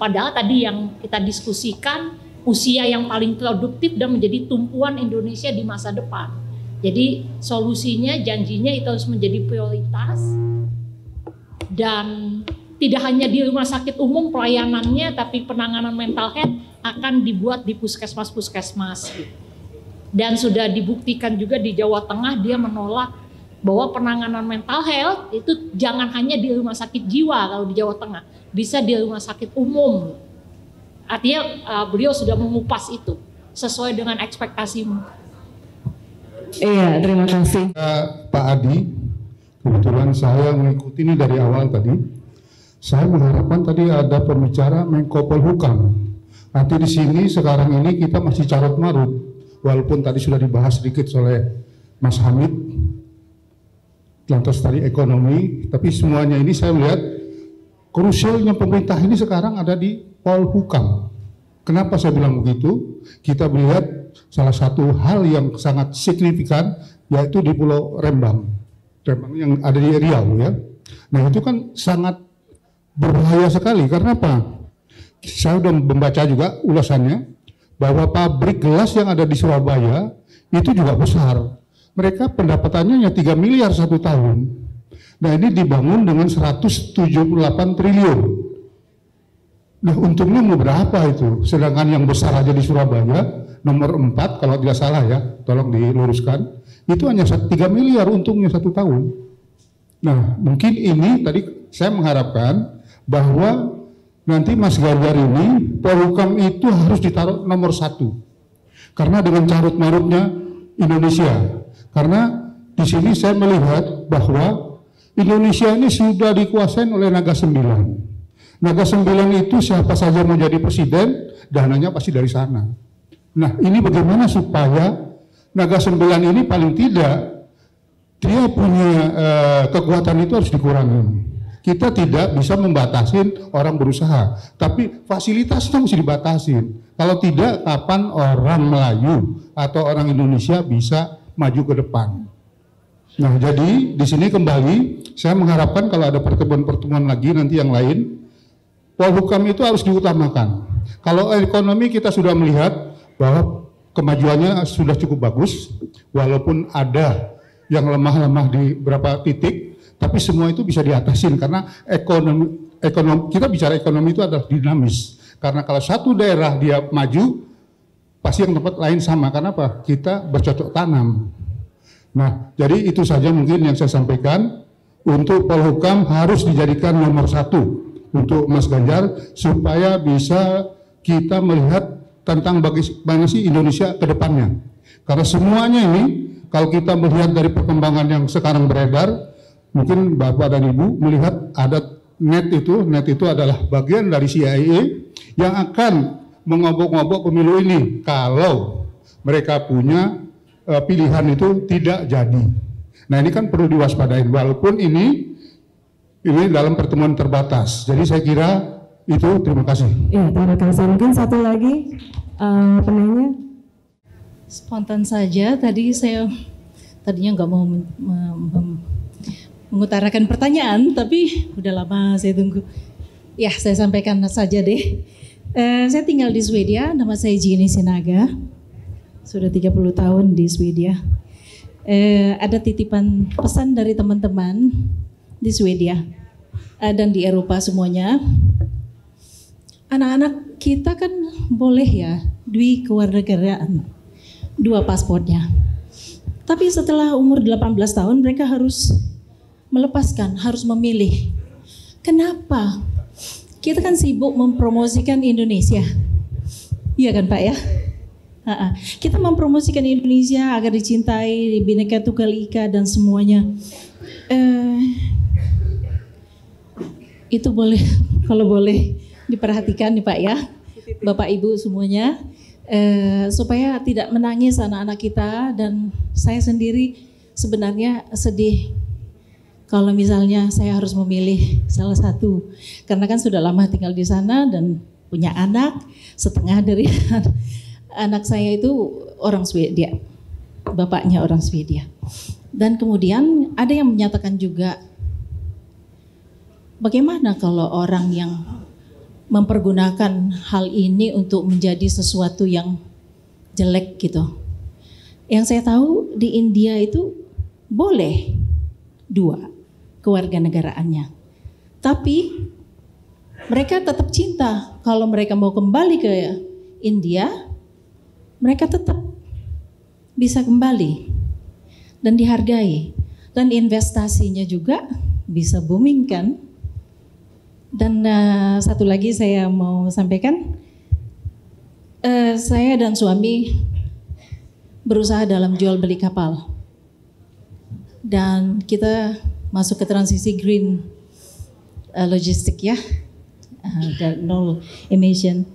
Padahal tadi yang kita diskusikan usia yang paling produktif dan menjadi tumpuan Indonesia di masa depan. Jadi solusinya, janjinya itu harus menjadi prioritas dan tidak hanya di rumah sakit umum pelayanannya, tapi penanganan mental health akan dibuat di puskesmas-puskesmas. Dan sudah dibuktikan juga di Jawa Tengah dia menolak bahwa penanganan mental health itu jangan hanya di rumah sakit jiwa kalau di Jawa Tengah, bisa di rumah sakit umum. Artinya beliau sudah mengupas itu sesuai dengan ekspektasimu. Iya, terima kasih. Pak Adi, kebetulan saya mengikuti ini dari awal tadi. Saya mengharapkan tadi ada pembicara Menko Polhukam. Nanti di sini sekarang ini kita masih carut marut. Walaupun tadi sudah dibahas sedikit oleh Mas Hamid, lantas tadi ekonomi, tapi semuanya ini saya melihat krusialnya pemerintah ini sekarang ada di Polhukam. Kenapa saya bilang begitu? Kita melihat salah satu hal yang sangat signifikan yaitu di Pulau Rembang yang ada di Riau ya. Nah itu kan sangat berbahaya sekali. Karena apa? Saya sudah membaca juga ulasannya bahwa pabrik gelas yang ada di Surabaya itu juga besar. Mereka pendapatannya hanya 3 miliar 1 tahun. Nah ini dibangun dengan 178 triliun. Nah untungnya mau berapa itu? Sedangkan yang besar aja di Surabaya, nomor 4 kalau tidak salah ya, tolong diluruskan, itu hanya 3 miliar untungnya 1 tahun. Nah mungkin ini tadi saya mengharapkan bahwa nanti Mas Ganjar ini, Polhukam itu harus ditaruh nomor 1. Karena dengan carut-marutnya Indonesia. Karena di sini saya melihat bahwa Indonesia ini sudah dikuasai oleh Naga 9. Naga 9 itu siapa saja mau jadi presiden, dananya pasti dari sana. Nah, ini bagaimana supaya Naga 9 ini paling tidak dia punya kekuatan itu harus dikurangi. Kita tidak bisa membatasi orang berusaha, tapi fasilitasnya mesti dibatasin. Kalau tidak, kapan orang Melayu atau orang Indonesia bisa maju ke depan? Nah, jadi di sini kembali saya mengharapkan kalau ada pertemuan-pertemuan lagi nanti yang lain, Polhukam itu harus diutamakan. Kalau ekonomi kita sudah melihat bahwa kemajuannya sudah cukup bagus, walaupun ada yang lemah-lemah di beberapa titik, tapi semua itu bisa diatasin karena ekonomi kita bicara ekonomi itu adalah dinamis. Karena kalau satu daerah dia maju, pasti yang tempat lain sama. Karena apa? Kita bercocok tanam. Nah, jadi itu saja mungkin yang saya sampaikan. Untuk Polhukam harus dijadikan nomor 1 untuk Mas Ganjar supaya bisa kita melihat tentang bagaimana sih Indonesia ke depannya. Karena semuanya ini kalau kita melihat dari perkembangan yang sekarang beredar, mungkin Bapak dan Ibu melihat ada net itu adalah bagian dari CIA yang akan mengobok-ngobok pemilu ini kalau mereka punya pilihan itu tidak jadi. Nah, ini kan perlu diwaspadain walaupun ini dalam pertemuan terbatas. Jadi saya kira itu, terima kasih. Ya, terima kasih. Mungkin satu lagi penanya. Spontan saja, tadinya nggak mau mengutarakan pertanyaan, tapi udah lama saya tunggu. Ya, saya sampaikan saja deh. Saya tinggal di Swedia, nama saya Jenny Sinaga. Sudah 30 tahun di Swedia. Ada titipan pesan dari teman-teman di Swedia dan di Eropa semuanya. Anak-anak kita kan boleh ya kewarganegaraan, 2 paspornya. Tapi setelah umur 18 tahun mereka harus melepaskan, harus memilih. Kenapa? Kita kan sibuk mempromosikan Indonesia. Iya kan Pak ya? Kita mempromosikan Indonesia agar dicintai, Bhinneka Tunggal Ika dan semuanya. Itu boleh, kalau boleh diperhatikan nih Pak ya, Bapak Ibu semuanya, supaya tidak menangis anak-anak kita. Dan saya sendiri sebenarnya sedih kalau misalnya saya harus memilih salah satu, karena kan sudah lama tinggal di sana dan punya anak, setengah dari anak saya itu orang Swedia, bapaknya orang Swedia. Dan kemudian ada yang menyatakan juga, bagaimana kalau orang yang mempergunakan hal ini untuk menjadi sesuatu yang jelek gitu. Yang saya tahu di India itu boleh 2 kewarganegaraannya. Tapi mereka tetap cinta. Kalau mereka mau kembali ke India, mereka tetap bisa kembali dan dihargai. Dan investasinya juga bisa booming kan. Dan satu lagi saya mau sampaikan, saya dan suami berusaha dalam jual beli kapal. Dan kita masuk ke transisi green logistik ya, dan no emission.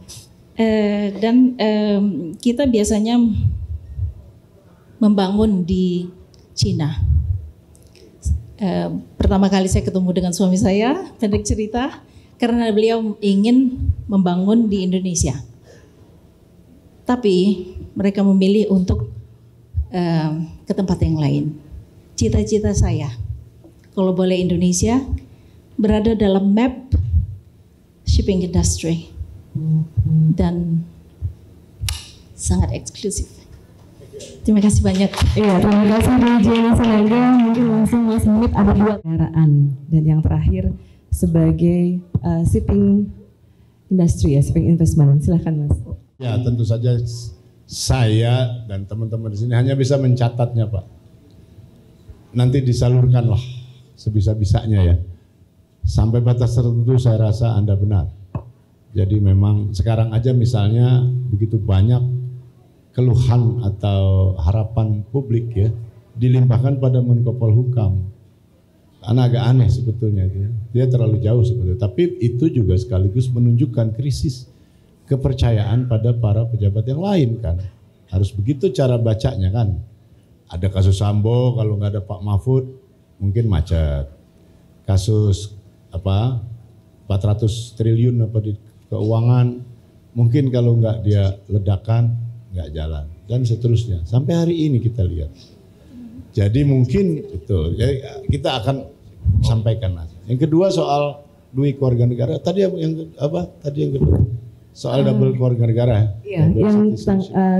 Dan kita biasanya membangun di Cina. Pertama kali saya ketemu dengan suami saya, pendek cerita, karena beliau ingin membangun di Indonesia. Tapi mereka memilih untuk ke tempat yang lain. Cita-cita saya, kalau boleh Indonesia berada dalam map shipping industry dan sangat eksklusif. Terima kasih banyak. Iya, terima kasih Bu Jenny Sinaga. Mungkin langsung Mas Hamid ada 2 kendaraan. Dan yang terakhir sebagai shipping industry ya, shipping investment. Silakan Mas. Ya, tentu saja saya dan teman-teman di sini hanya bisa mencatatnya Pak. Nanti disalurkanlah sebisa-bisanya ya. Sampai batas tertentu saya rasa Anda benar. Jadi memang sekarang aja misalnya begitu banyak keluhan atau harapan publik ya dilimpahkan pada Menko Polhukam. Karena agak aneh sebetulnya itu ya. Dia terlalu jauh sebetulnya. Tapi itu juga sekaligus menunjukkan krisis kepercayaan pada para pejabat yang lain kan. Harus begitu cara bacanya kan. Ada kasus Sambo, kalau nggak ada Pak Mahfud mungkin macet. Kasus 400 triliun di keuangan, mungkin kalau nggak dia ledakan nggak jalan dan seterusnya. Sampai hari ini kita lihat. Jadi mungkin itu ya, kita akan sampaikan nanti. Yang kedua soal duit keluarga negara. Tadi yang kedua soal double keluarga negara. Iya, yang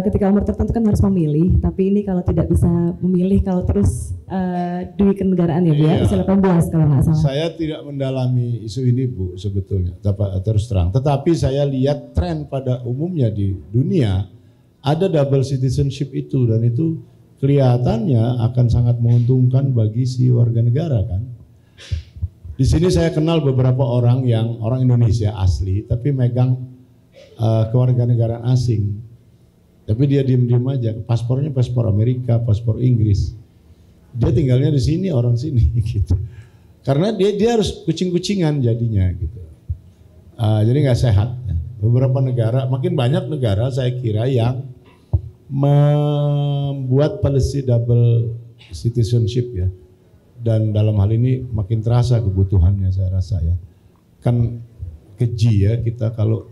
ketika umur tertentu kan harus memilih. Tapi ini kalau tidak bisa memilih, kalau terus duit kenegaraan ya Bu, ya, usia 18 kalau nggak salah. Saya tidak mendalami isu ini Bu sebetulnya, terus terang. Tetapi saya lihat tren pada umumnya di dunia ada double citizenship itu, dan itu kelihatannya akan sangat menguntungkan bagi si warga negara kan. Di sini saya kenal beberapa orang Indonesia asli tapi megang kewarganegaraan asing, tapi dia diem-diem aja, paspornya paspor Amerika, paspor Inggris, dia tinggalnya di sini, orang sini gitu, karena dia harus kucing-kucingan jadinya gitu, jadi nggak sehat. Beberapa negara, makin banyak negara saya kira yang membuat policy double citizenship ya, dan dalam hal ini makin terasa kebutuhannya saya rasa ya, kan keji ya kita kalau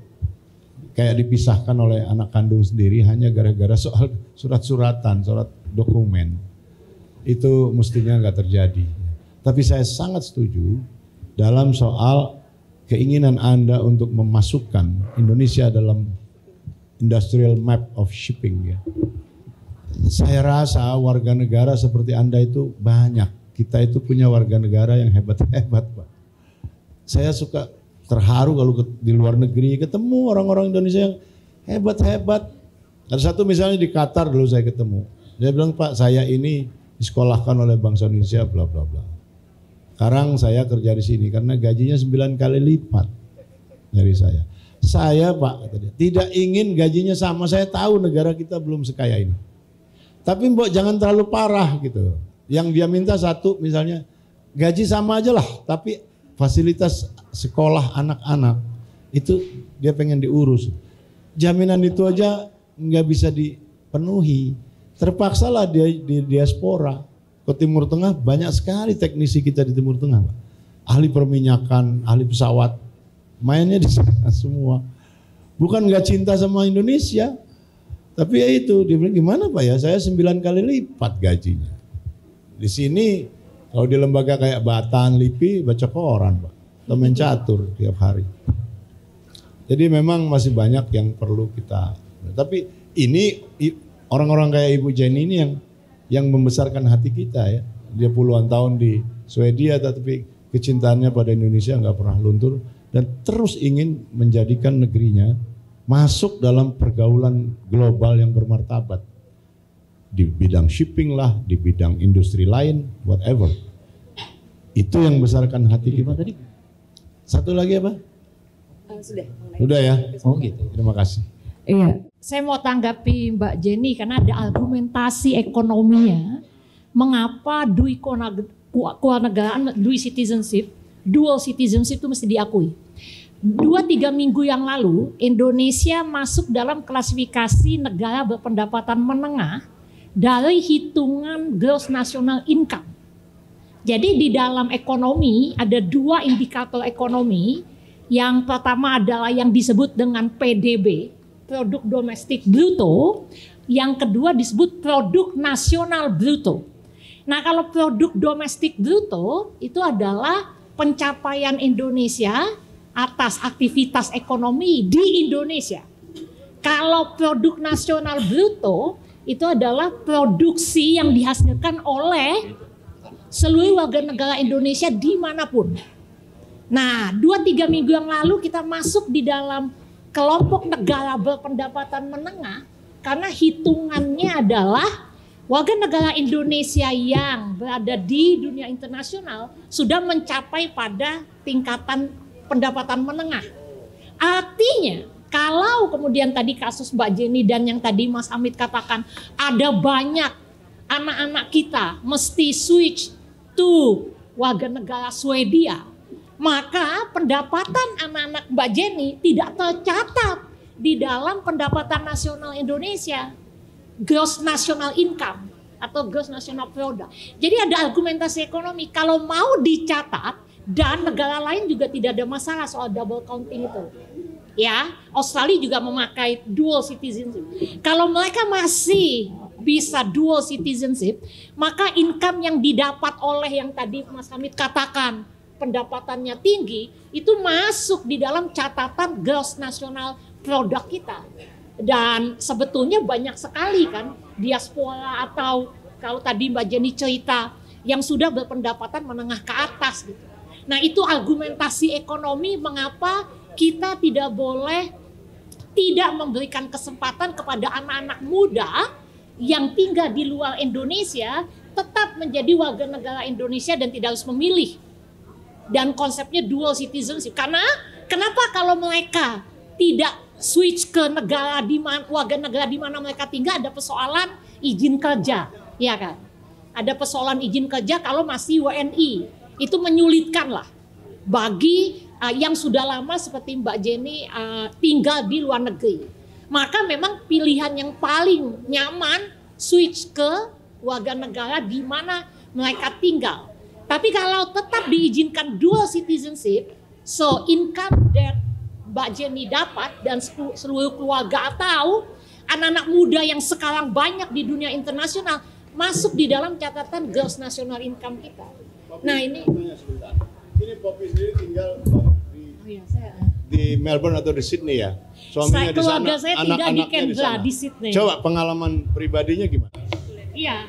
kayak dipisahkan oleh anak kandung sendiri hanya gara-gara soal surat-suratan, surat dokumen. Itu mestinya nggak terjadi. Tapi saya sangat setuju dalam soal keinginan Anda untuk memasukkan Indonesia dalam industrial map of shipping ya. Saya rasa warga negara seperti Anda itu banyak. Kita itu punya warga negara yang hebat-hebat Pak. Saya suka terharu kalau di luar negeri ketemu orang-orang Indonesia yang hebat-hebat. Ada satu misalnya di Qatar dulu saya ketemu. Dia bilang, Pak, saya ini disekolahkan oleh bangsa Indonesia bla bla bla. Sekarang saya kerja di sini karena gajinya 9 kali lipat dari saya. Saya Pak, tidak ingin gajinya sama. Saya tahu negara kita belum sekaya ini. Tapi Mbok jangan terlalu parah gitu. Yang dia minta satu misalnya gaji sama aja lah, tapi fasilitas sekolah anak-anak itu dia pengen diurus. Jaminan itu aja nggak bisa dipenuhi. Terpaksalah dia di diaspora ke Timur Tengah, banyak sekali teknisi kita di Timur Tengah, Pak. Ahli perminyakan, ahli pesawat, mainnya di sana semua. Bukan nggak cinta sama Indonesia, tapi ya itu dia bilang gimana Pak ya, saya 9 kali lipat gajinya. Di sini kalau di lembaga kayak Batan, LIPI baca koran Pak, atau main catur tiap hari. Jadi memang masih banyak yang perlu kita. Tapi ini orang-orang kayak Ibu Jenny ini yang membesarkan hati kita ya. Dia puluhan tahun di Swedia tapi kecintaannya pada Indonesia nggak pernah luntur dan terus ingin menjadikan negerinya masuk dalam pergaulan global yang bermartabat. Di bidang shipping lah, di bidang industri lain, whatever. Itu yang besarkan hati kita tadi. Satu lagi apa? Sudah ya? Oh gitu, terima kasih. Iya. Saya mau tanggapi Mbak Jenny karena ada argumentasi ekonominya. Mengapa kewarganegaraan, dual citizenship itu mesti diakui. 2-3 minggu yang lalu Indonesia masuk dalam klasifikasi negara berpendapatan menengah dari hitungan gross national income. Jadi di dalam ekonomi ada 2 indikator ekonomi. Yang pertama adalah yang disebut dengan PDB, produk domestik bruto. Yang kedua disebut produk nasional bruto. Nah, kalau produk domestik bruto itu adalah pencapaian Indonesia atas aktivitas ekonomi di Indonesia. Kalau produk nasional bruto itu adalah produksi yang dihasilkan oleh seluruh warga negara Indonesia dimanapun. Nah, 2-3 minggu yang lalu kita masuk di dalam kelompok negara berpendapatan menengah karena hitungannya adalah warga negara Indonesia yang berada di dunia internasional sudah mencapai pada tingkatan pendapatan menengah. Artinya kalau kemudian tadi kasus Mbak Jenny dan yang tadi Mas Hamid katakan ada banyak anak-anak kita mesti switch to warga negara Swedia, maka pendapatan anak-anak Mbak Jenny tidak tercatat di dalam pendapatan nasional Indonesia. gross national income atau gross national product. Jadi ada argumentasi ekonomi kalau mau dicatat, dan negara lain juga tidak ada masalah soal double counting itu. Ya, Australia juga memakai dual citizenship. Kalau mereka masih bisa dual citizenship, maka income yang didapat oleh yang tadi Mas Hamid katakan pendapatannya tinggi, itu masuk di dalam catatan gross national product kita. Dan sebetulnya banyak sekali kan diaspora atau kalau tadi Mbak Jenny cerita yang sudah berpendapatan menengah ke atas gitu. Nah, itu argumentasi ekonomi mengapa kita tidak boleh tidak memberikan kesempatan kepada anak-anak muda yang tinggal di luar Indonesia tetap menjadi warga negara Indonesia dan tidak harus memilih. Dan konsepnya dual citizenship. Karena kenapa kalau mereka tidak switch ke negara di mana warga negara di mana mereka tinggal, ada persoalan izin kerja, ya kan? Ada persoalan izin kerja kalau masih WNI. Itu menyulitkan lah bagi yang sudah lama seperti Mbak Jenny tinggal di luar negeri. Maka memang pilihan yang paling nyaman switch ke warga negara di mana mereka tinggal. Tapi kalau tetap diizinkan dual citizenship, so income that Mbak Jenny dapat dan seluruh keluarga atau anak-anak muda yang sekarang banyak di dunia internasional masuk di dalam catatan gross national income kita. Nah ini Poppy sendiri tinggal di Melbourne atau di Sydney ya? Suaminya di sana, keluarga saya tinggal di Canberra, di Sydney. Coba pengalaman pribadinya gimana? Iya,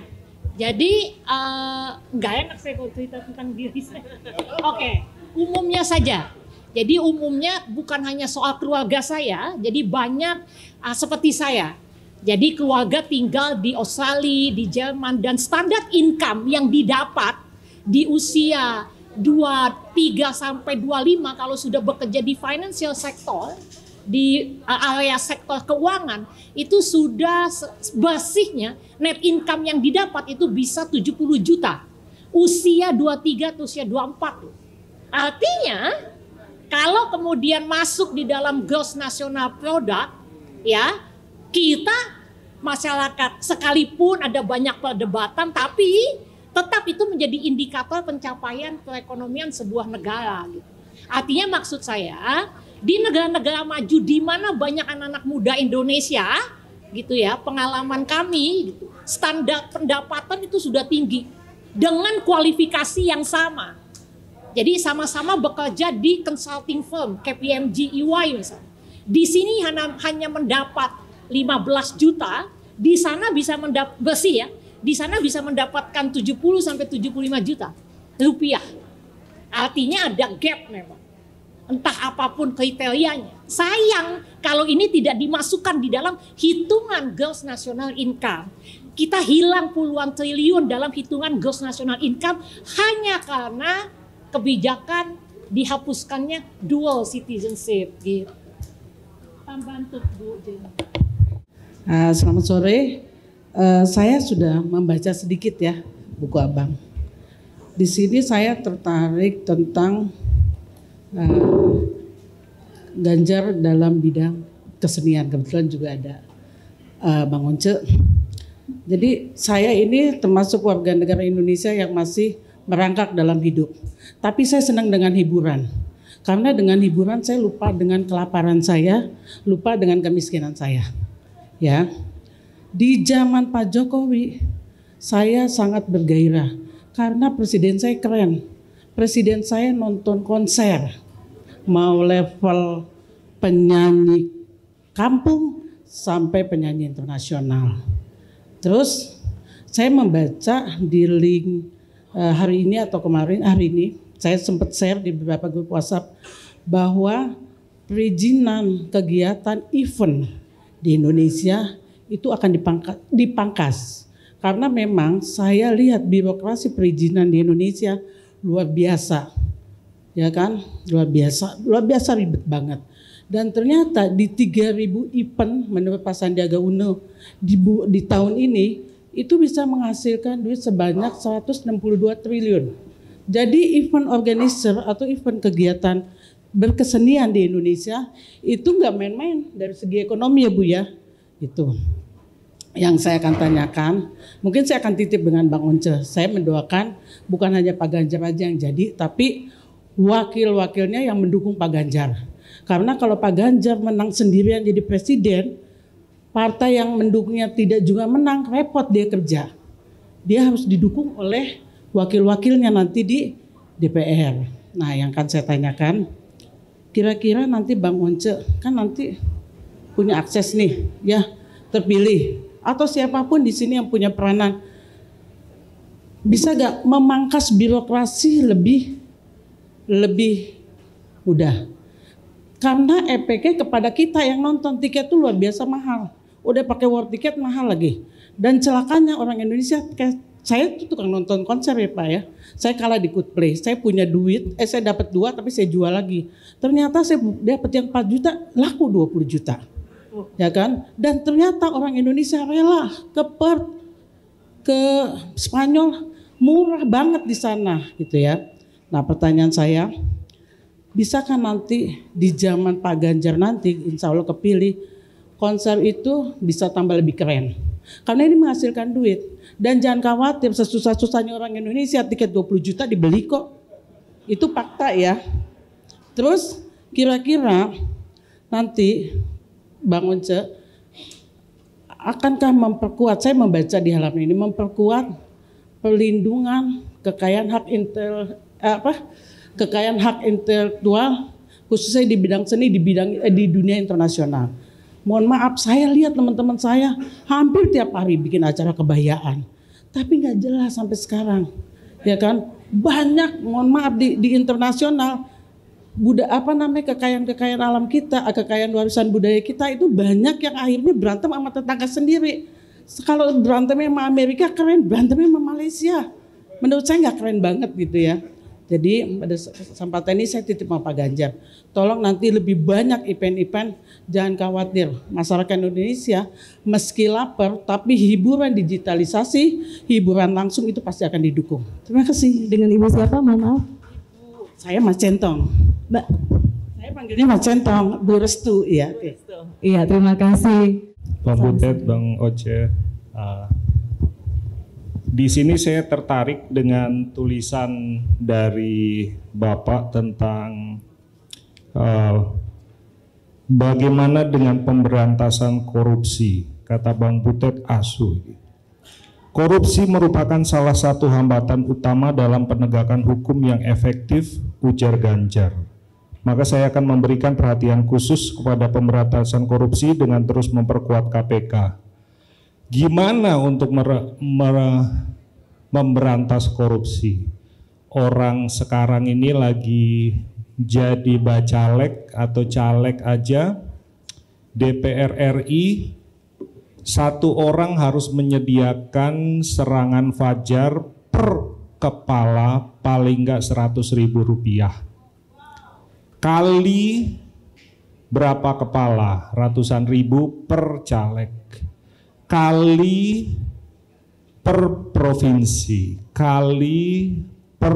jadi nggak enak saya kalau cerita tentang diri saya. Oke, umumnya saja. Jadi umumnya bukan hanya soal keluarga saya, jadi banyak seperti saya. Jadi keluarga tinggal di Australia, di Jerman, dan standar income yang didapat di usia 23 sampai 25 kalau sudah bekerja di financial sector, di area sektor keuangan, itu sudah basicnya net income yang didapat itu bisa 70 juta. Usia 23 atau usia 24. Artinya kalau kemudian masuk di dalam gross national product, ya kita masyarakat sekalipun ada banyak perdebatan, tapi tetap itu menjadi indikator pencapaian perekonomian sebuah negara. Gitu. Artinya maksud saya di negara-negara maju di mana banyak anak-anak muda Indonesia, gitu ya, pengalaman kami, gitu, standar pendapatan itu sudah tinggi dengan kualifikasi yang sama. Jadi sama-sama bekerja di consulting firm KPMG EY misalnya. Di sini hanya mendapat 15 juta, di sana bisa mendapat bersih ya. Di sana bisa mendapatkan 70 sampai 75 juta rupiah. Artinya ada gap memang. Entah apapun kriterianya. Sayang kalau ini tidak dimasukkan di dalam hitungan gross national income. Kita hilang puluhan triliun dalam hitungan gross national income hanya karena kebijakan dihapuskannya dual citizenship gitu. Tambahan tuh Bu Jenny. Selamat sore. Saya sudah membaca sedikit ya buku Abang. Di sini saya tertarik tentang Ganjar dalam bidang kesenian. Kebetulan juga ada Bang Once. Jadi saya ini termasuk warga negara Indonesia yang masih merangkak dalam hidup. Tapi saya senang dengan hiburan. Karena dengan hiburan saya lupa dengan kelaparan saya, lupa dengan kemiskinan saya. Ya. Di zaman Pak Jokowi, saya sangat bergairah karena presiden saya keren. Presiden saya nonton konser, mau level penyanyi kampung sampai penyanyi internasional. Terus saya membaca di link hari ini atau kemarin, hari ini saya sempat share di beberapa grup WhatsApp bahwa perizinan kegiatan event di Indonesia itu akan dipangkas karena memang saya lihat birokrasi perizinan di Indonesia luar biasa, ya kan, luar biasa ribet banget. Dan ternyata di 3.000 event menurut Pak Sandiaga Uno di tahun ini itu bisa menghasilkan duit sebanyak 162 triliun. Jadi event organizer atau event kegiatan berkesenian di Indonesia itu nggak main-main dari segi ekonomi ya Bu ya. Itu. yang saya akan tanyakan, mungkin saya akan titip dengan Bang Once. Saya mendoakan bukan hanya Pak Ganjar aja yang jadi, tapi wakil-wakilnya yang mendukung Pak Ganjar. Karena kalau Pak Ganjar menang sendirian jadi presiden, partai yang mendukungnya tidak juga menang, repot dia kerja. Dia harus didukung oleh wakil-wakilnya nanti di DPR. Nah, yang akan saya tanyakan, kira-kira nanti Bang Once kan nanti punya akses nih, ya terpilih. Atau siapapun di sini yang punya peranan, bisa gak memangkas birokrasi lebih mudah? Karena EPK kepada kita yang nonton tiket itu luar biasa mahal. Udah pakai war tiket mahal lagi. Dan celakanya orang Indonesia, saya tuh tukang nonton konser ya Pak ya. Saya kalah di Coldplay, saya punya duit, saya dapat 2 tapi saya jual lagi. Ternyata saya dapat yang 4 juta, laku 20 juta. Ya kan? Dan ternyata orang Indonesia rela ke Perth, ke Spanyol, murah banget di sana gitu ya. Nah, pertanyaan saya, bisakah nanti di zaman Pak Ganjar nanti insya Allah kepilih, konser itu bisa tambah lebih keren? Karena ini menghasilkan duit. Dan jangan khawatir, sesusah-susahnya orang Indonesia tiket 20 juta dibeli kok. Itu fakta ya. Terus kira-kira nanti Bang Once, akankah memperkuat, saya membaca di halaman ini, memperkuat perlindungan kekayaan hak intelektual khususnya di bidang seni, di dunia internasional. Mohon maaf, saya lihat teman-teman saya hampir tiap hari bikin acara kebahayaan, tapi nggak jelas sampai sekarang, ya kan? Banyak, mohon maaf di internasional, kekayaan alam kita, kekayaan warisan budaya kita itu banyak yang akhirnya berantem sama tetangga sendiri. Kalau berantemnya sama Amerika keren, berantemnya sama Malaysia. Menurut saya nggak keren banget gitu ya. Jadi pada kesempatan ini saya titip sama Pak Ganjar, tolong nanti lebih banyak event-event, jangan khawatir. Masyarakat Indonesia meski lapar, tapi hiburan digitalisasi, hiburan langsung itu pasti akan didukung. Terima kasih. Dengan Ibu siapa? Mohon maaf. Saya Mas Centong. Mbak, saya panggilnya Mas Centong, Bu Restu. Iya. Iya, terima kasih. Bang Butet, Bang Oce. Di sini saya tertarik dengan tulisan dari Bapak tentang bagaimana dengan pemberantasan korupsi. Kata Bang Butet, asu. Korupsi merupakan salah satu hambatan utama dalam penegakan hukum yang efektif, ujar Ganjar. Maka saya akan memberikan perhatian khusus kepada pemberantasan korupsi dengan terus memperkuat KPK. Gimana untuk memberantas korupsi? Orang sekarang ini lagi jadi bacalek atau caleg aja, DPR RI, satu orang harus menyediakan serangan fajar per kepala paling enggak 100.000 rupiah. Kali berapa kepala? Ratusan ribu per caleg. Kali per provinsi. Kali per...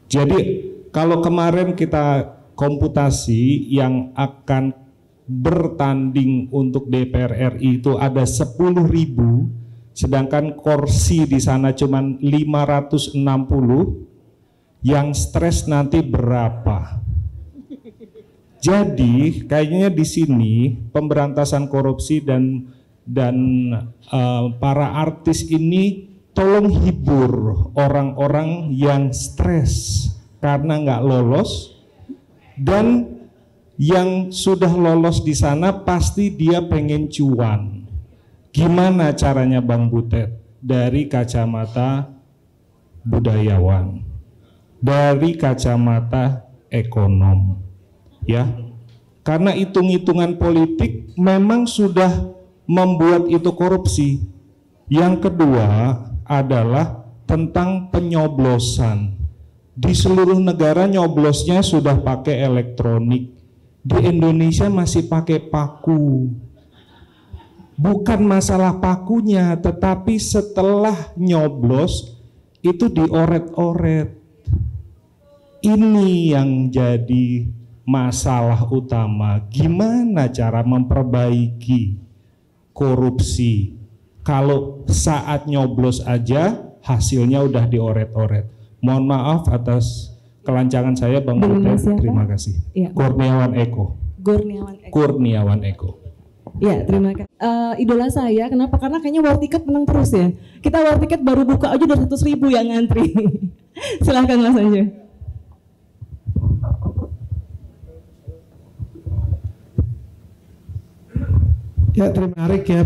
Jadi kalau kemarin kita komputasi yang akan bertanding untuk DPR RI itu ada 10.000, sedangkan kursi di sana cuma 560, yang stres nanti berapa? Jadi kayaknya di sini pemberantasan korupsi dan para artis ini tolong hibur orang-orang yang stres karena nggak lolos. Dan yang sudah lolos di sana pasti dia pengen cuan. Gimana caranya Bang Butet? Dari kacamata budayawan, dari kacamata ekonom, ya. Karena hitung-hitungan politik memang sudah membuat itu korupsi. Yang kedua adalah tentang penyoblosan. Di seluruh negara nyoblosnya sudah pakai elektronik. Di Indonesia masih pakai paku. Bukan masalah pakunya, tetapi setelah nyoblos itu dioret-oret. Ini yang jadi masalah utama gimana cara memperbaiki korupsi. Kalau saat nyoblos aja hasilnya udah dioret-oret. Mohon maaf atas kelancangan saya Bang Butet. Terima kasih. Ya, Kurniawan Eko. Kurniawan Eko. Ya, terima kasih. Idola saya, kenapa? Karena kayaknya war ticket menang terus ya. Kita war ticket baru buka aja udah 100.000 yang ngantri. Silahkan Mas Anjo. Ya, terima menarik ya.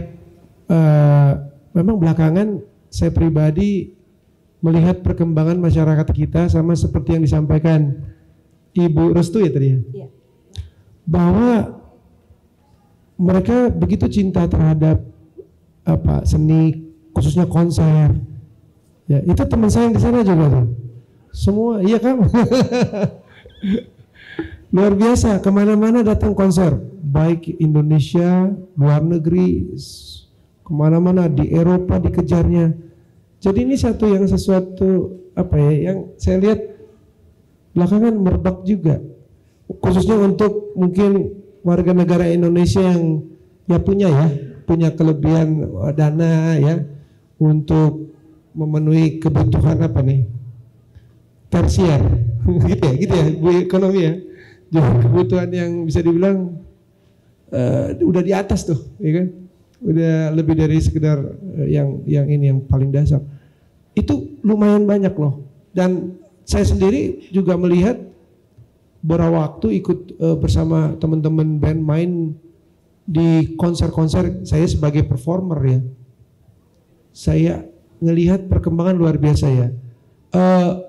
Memang belakangan saya pribadi melihat perkembangan masyarakat kita sama seperti yang disampaikan Ibu Restu ya tadi ya. Iya. Bahwa mereka begitu cinta terhadap seni, khususnya konser. Ya, itu teman saya yang di sana juga tuh. Semua, iya kan? Luar biasa, kemana-mana datang konser, baik Indonesia, luar negeri, kemana-mana di Eropa dikejarnya. Jadi ini sesuatu yang saya lihat belakangan merebak juga, khususnya untuk mungkin warga negara Indonesia yang punya kelebihan dana ya untuk memenuhi kebutuhan tersier gitu ya Bu ekonomi ya. Jadi kebutuhan yang bisa dibilang udah di atas tuh, ya kan? Udah lebih dari sekedar yang ini yang paling dasar. Itu lumayan banyak loh. Dan saya sendiri juga melihat beberapa waktu ikut bersama teman-teman band main di konser-konser, saya sebagai performer ya. Saya ngelihat perkembangan luar biasa ya.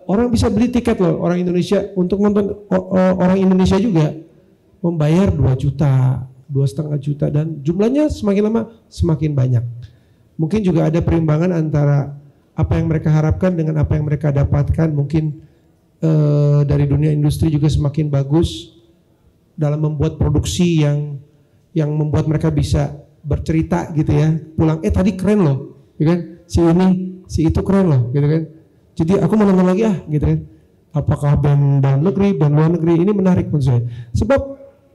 Orang bisa beli tiket loh, orang Indonesia untuk nonton, orang Indonesia juga membayar 2 juta, 2,5 juta, dan jumlahnya semakin lama semakin banyak. Mungkin juga ada perimbangan antara apa yang mereka harapkan dengan apa yang mereka dapatkan. Mungkin dari dunia industri juga semakin bagus dalam membuat produksi yang membuat mereka bisa bercerita gitu ya, pulang tadi keren loh, gitu kan, si itu keren loh, gitu kan. Jadi aku mau nonton lagi gitu kan. Apakah band dalam negeri, band luar negeri, ini menarik menurut saya. Sebab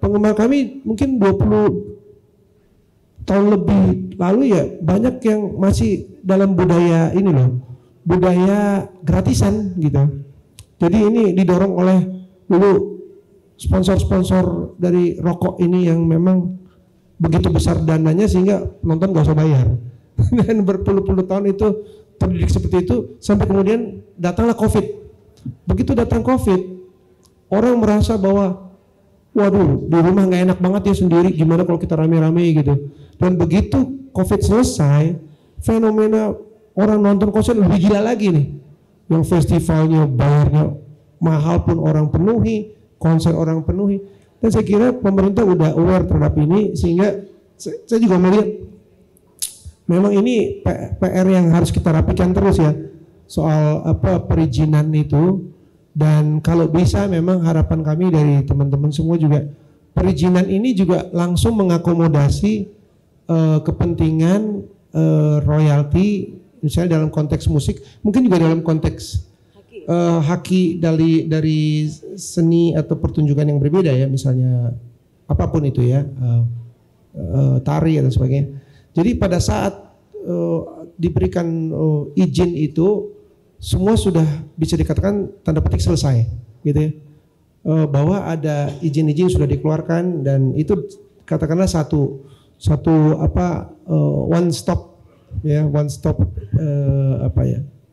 penggemar kami mungkin 20 tahun lebih lalu ya banyak yang masih dalam budaya ini loh, budaya gratisan gitu. Jadi ini didorong oleh dulu sponsor-sponsor dari rokok ini yang memang begitu besar dananya sehingga nonton gak usah bayar. Dan berpuluh-puluh tahun itu terdidik seperti itu sampai kemudian datanglah COVID. Begitu datang COVID, orang merasa bahwa waduh di rumah gak enak banget ya sendiri, gimana kalau kita rame-rame gitu. Dan begitu COVID selesai, fenomena orang nonton konser lebih gila lagi nih. Yang festivalnya bayarnya mahal pun orang penuhi, konser orang penuhi. Dan saya kira pemerintah udah aware terhadap ini, sehingga saya juga melihat memang ini PR yang harus kita rapikan terus ya, soal perizinan itu. Dan kalau bisa memang harapan kami dari teman-teman semua juga perizinan ini juga langsung mengakomodasi kepentingan royalti. Misalnya dalam konteks musik, mungkin juga dalam konteks haki dari seni atau pertunjukan yang berbeda ya, misalnya apapun itu ya, tari dan sebagainya. Jadi pada saat diberikan izin itu, semua sudah bisa dikatakan tanda petik selesai, gitu ya. Bahwa ada izin-izin sudah dikeluarkan dan itu katakanlah satu one stop ya, one stop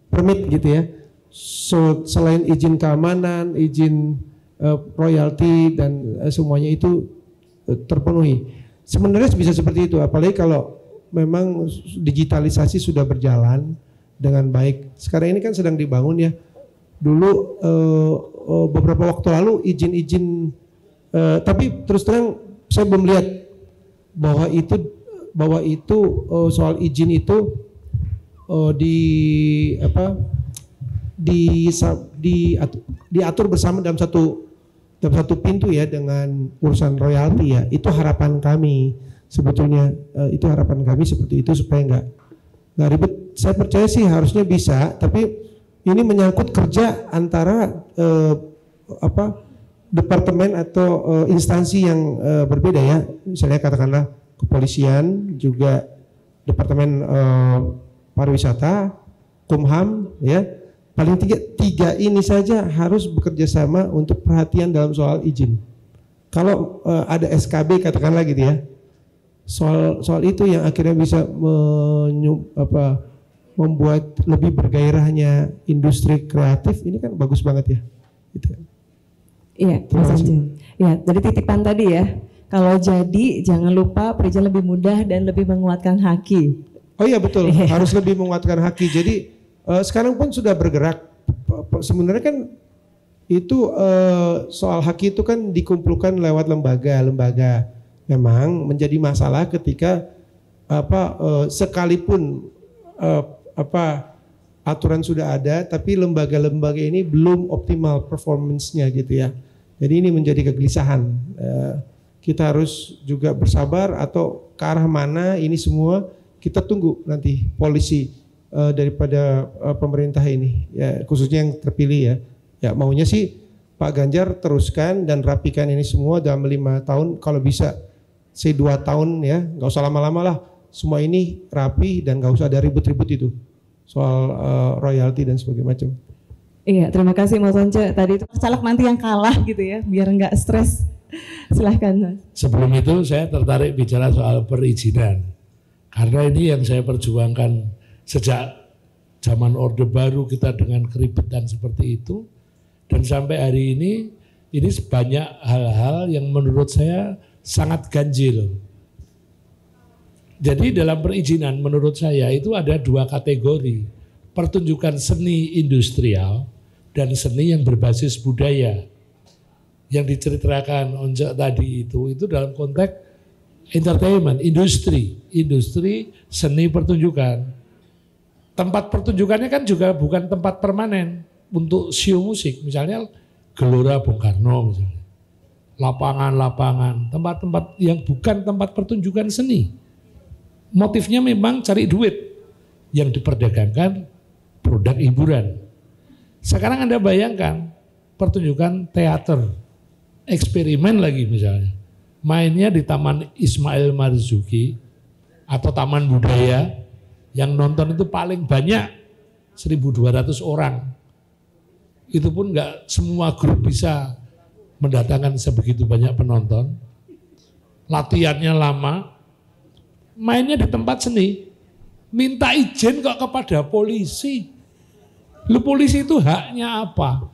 permit gitu ya. So, selain izin keamanan, izin royalti dan semuanya itu terpenuhi. Sebenarnya bisa seperti itu, apalagi kalau memang digitalisasi sudah berjalan dengan baik. Sekarang ini kan sedang dibangun ya. Dulu beberapa waktu lalu izin-izin, tapi terus terang saya belum lihat bahwa itu soal izin itu diatur bersama dalam satu pintu ya dengan urusan royalti ya. Itu harapan kami sebetulnya, itu harapan kami seperti itu supaya nggak ribet. Saya percaya sih harusnya bisa, tapi ini menyangkut kerja antara departemen atau instansi yang berbeda ya, misalnya katakanlah kepolisian, juga departemen pariwisata, Kumham ya, paling tiga ini saja harus bekerja sama untuk perhatian dalam soal izin. Kalau ada SKB katakanlah gitu ya, soal itu yang akhirnya bisa membuat lebih bergairahnya industri kreatif, ini kan bagus banget ya. Gitu. Iya, Mas Anjing. Ya, dari titipan tadi ya. Kalau jadi jangan lupa perizinan lebih mudah dan lebih menguatkan haki. Oh iya betul, harus lebih menguatkan haki. Jadi sekarang pun sudah bergerak. Sebenarnya kan itu soal haki itu kan dikumpulkan lewat lembaga-lembaga. Memang menjadi masalah ketika sekalipun aturan sudah ada, tapi lembaga-lembaga ini belum optimal performance-nya gitu ya. Jadi ini menjadi kegelisahan. Kita harus juga bersabar atau ke arah mana ini semua kita tunggu nanti polisi daripada pemerintah ini ya, khususnya yang terpilih ya. Ya maunya sih Pak Ganjar teruskan dan rapikan ini semua dalam 5 tahun, kalau bisa 2 tahun ya, nggak usah lama-lama lah, semua ini rapi dan nggak usah ada ribut-ribut itu soal royalti dan sebagainya macam. Iya, terima kasih Mas Once. Tadi itu caleg nanti yang kalah gitu ya, biar nggak stres. Silahkan Mas. Sebelum itu saya tertarik bicara soal perizinan. Karena ini yang saya perjuangkan sejak zaman Orde Baru, kita dengan keribetan seperti itu. Dan sampai hari ini banyak hal-hal yang menurut saya sangat ganjil. Jadi dalam perizinan menurut saya itu ada 2 kategori. Pertunjukan seni industrial dan seni yang berbasis budaya. Yang diceritakan Once tadi itu dalam konteks entertainment, industri seni pertunjukan. Tempat pertunjukannya kan juga bukan tempat permanen untuk show musik, misalnya Gelora Bung Karno misalnya. Lapangan-lapangan, tempat-tempat yang bukan tempat pertunjukan seni. Motifnya memang cari duit, yang diperdagangkan produk hiburan. Sekarang Anda bayangkan pertunjukan teater, eksperimen lagi misalnya, mainnya di Taman Ismail Marzuki atau Taman Budaya, yang nonton itu paling banyak 1.200 orang. Itu pun nggak semua grup bisa mendatangkan sebegitu banyak penonton. Latihannya lama, mainnya di tempat seni, minta izin kok kepada polisi. Lu polisi itu haknya apa?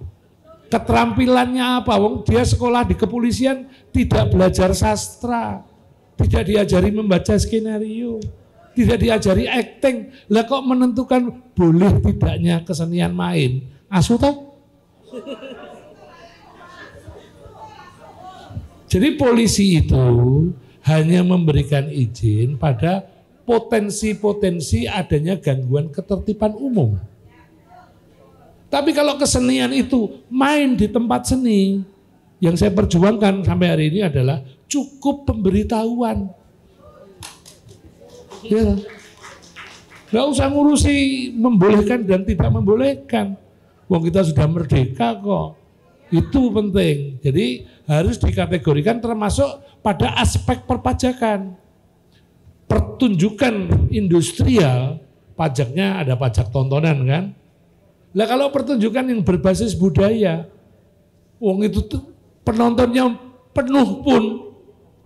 Keterampilannya apa? Wong dia sekolah di kepolisian tidak belajar sastra, tidak diajari membaca skenario, tidak diajari acting. Lah kok menentukan boleh tidaknya kesenian main? Asu toh? Jadi polisi itu hanya memberikan izin pada potensi-potensi adanya gangguan ketertiban umum. Tapi kalau kesenian itu main di tempat seni, yang saya perjuangkan sampai hari ini adalah cukup pemberitahuan. Ya, nggak usah ngurusi membolehkan dan tidak membolehkan. Wong kita sudah merdeka kok. Itu penting. Jadi harus dikategorikan termasuk pada aspek perpajakan. Pertunjukan industrial, pajaknya ada pajak tontonan kan. Lah kalau pertunjukan yang berbasis budaya, wong itu tuh penontonnya penuh pun,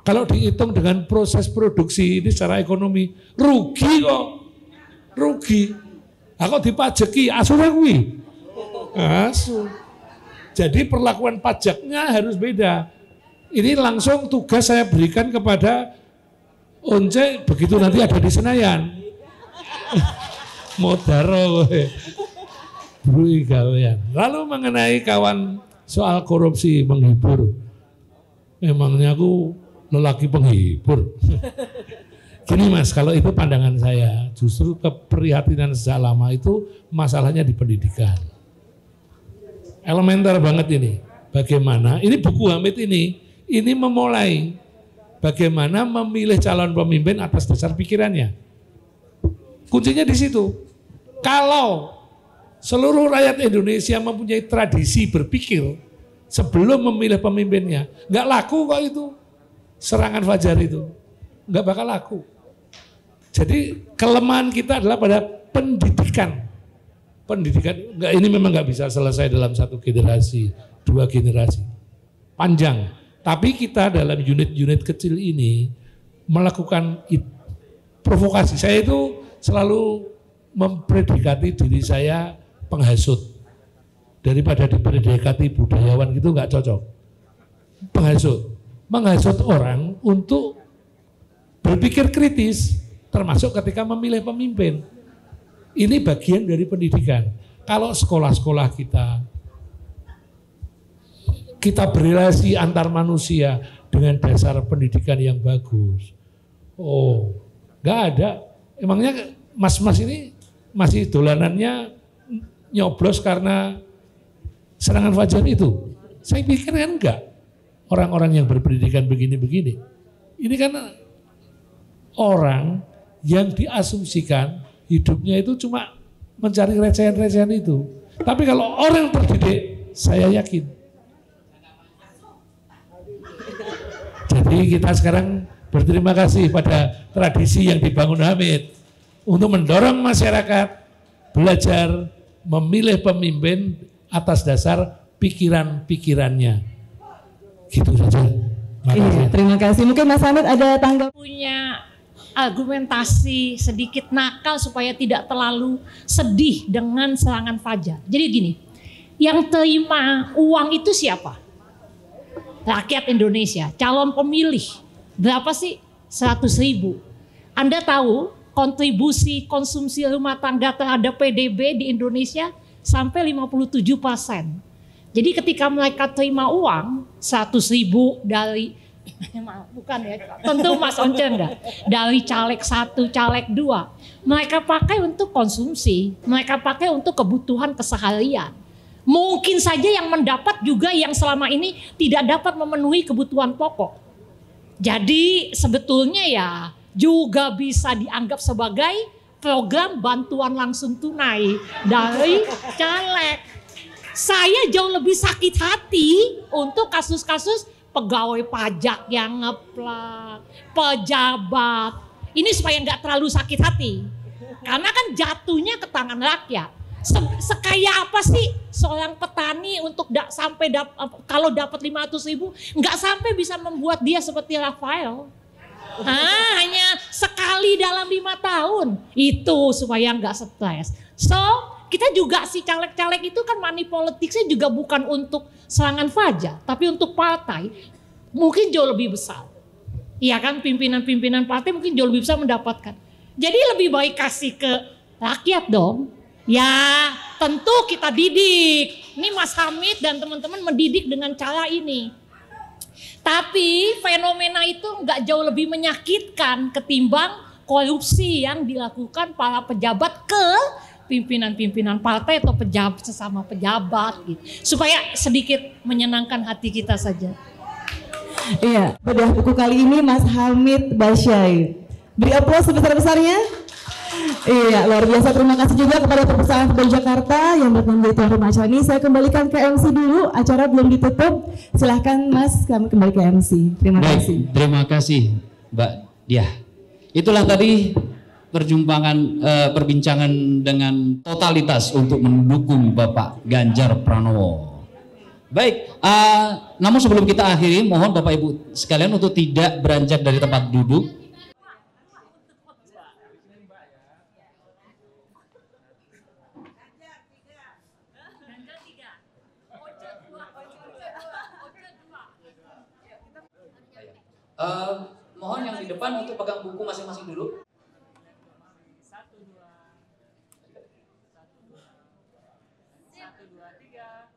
kalau dihitung dengan proses produksi ini secara ekonomi, rugi kok. Rugi. Kok dipajeki, asurnya kuwi. Asu. Jadi perlakuan pajaknya harus beda. Ini langsung tugas saya berikan kepada Once begitu nanti ada di Senayan. Modaro. Lalu mengenai kawan soal korupsi menghibur. Memangnya aku lelaki penghibur. Gini Mas, kalau itu pandangan saya, justru keprihatinan sejak lama itu masalahnya di pendidikan. Elementer banget ini. Bagaimana, ini buku Hamid ini memulai bagaimana memilih calon pemimpin atas dasar pikirannya. Kuncinya di situ. Kalau seluruh rakyat Indonesia mempunyai tradisi berpikir sebelum memilih pemimpinnya. Nggak laku kok itu, serangan fajar itu. Nggak bakal laku. Jadi kelemahan kita adalah pada pendidikan. Pendidikan, ini memang nggak bisa selesai dalam 1 generasi, 2 generasi. Panjang. Tapi kita dalam unit-unit kecil ini melakukan provokasi. Saya itu selalu mempredikati diri saya penghasut. Daripada dipredikati budayawan gitu nggak cocok. Penghasut. Menghasut orang untuk berpikir kritis, termasuk ketika memilih pemimpin. Ini bagian dari pendidikan. Kalau sekolah-sekolah kita berrelasi antar manusia dengan dasar pendidikan yang bagus. Oh, nggak ada. Emangnya mas-mas ini masih dolanannya nyoblos karena serangan fajar itu? Saya pikir kan enggak. Orang-orang yang berpendidikan begini-begini. Ini kan orang yang diasumsikan hidupnya itu cuma mencari recehan-recehan itu. Tapi kalau orang terdidik, saya yakin. Jadi kita sekarang berterima kasih pada tradisi yang dibangun Hamid untuk mendorong masyarakat belajar memilih pemimpin atas dasar pikiran-pikirannya. Gitu saja. Iya, terima kasih. Mungkin Mas Hamid ada tanggapan? Punya argumentasi sedikit nakal supaya tidak terlalu sedih dengan serangan fajar. Jadi gini, yang terima uang itu siapa? Rakyat Indonesia, calon pemilih. Berapa sih? 100.000. Anda tahu kontribusi konsumsi rumah tangga terhadap PDB di Indonesia sampai 57%. Jadi ketika mereka terima uang 100.000 dari bukan ya, tentu Mas Once enggak, dari caleg 1, caleg 2, mereka pakai untuk konsumsi, mereka pakai untuk kebutuhan keseharian. Mungkin saja yang mendapat juga yang selama ini tidak dapat memenuhi kebutuhan pokok. Jadi sebetulnya ya juga bisa dianggap sebagai program bantuan langsung tunai dari caleg. Saya jauh lebih sakit hati untuk kasus-kasus pegawai pajak yang ngeplak, pejabat. Ini supaya nggak terlalu sakit hati. Karena kan jatuhnya ke tangan rakyat. Sekaya apa sih seorang petani untuk kalau dapat 500.000 nggak sampai bisa membuat dia seperti Rafael. Hanya sekali dalam 5 tahun. Itu supaya nggak stres. So kita juga si caleg-caleg itu kan money politicsnya juga bukan untuk serangan fajar, tapi untuk partai mungkin jauh lebih besar. Iya kan, pimpinan-pimpinan partai mungkin jauh lebih besar mendapatkan. Jadi lebih baik kasih ke rakyat dong. Ya tentu kita didik. Ini Mas Hamid dan teman-teman mendidik dengan cara ini. Tapi fenomena itu nggak jauh lebih menyakitkan ketimbang korupsi yang dilakukan para pejabat ke pimpinan-pimpinan partai atau sesama pejabat gitu. Supaya sedikit menyenangkan hati kita saja. Iya, bedah buku kali ini Mas Hamid Basyai. Beri aplaus sebesar-besarnya. Iya, luar biasa. Terima kasih juga kepada Perpustakaan Kebun Jakarta yang menjadi tuan rumah acara ini. Saya kembalikan ke MC dulu, acara belum ditutup. Silahkan Mas, kami kembali ke MC. Terima kasih. Terima kasih Mbak Diah. Itulah tadi perbincangan dengan totalitas untuk mendukung Bapak Ganjar Pranowo. Baik, namun sebelum kita akhiri, mohon Bapak Ibu sekalian untuk tidak beranjak dari tempat duduk. Mohon yang di depan untuk pegang buku masing-masing dulu. 1, 2, 3.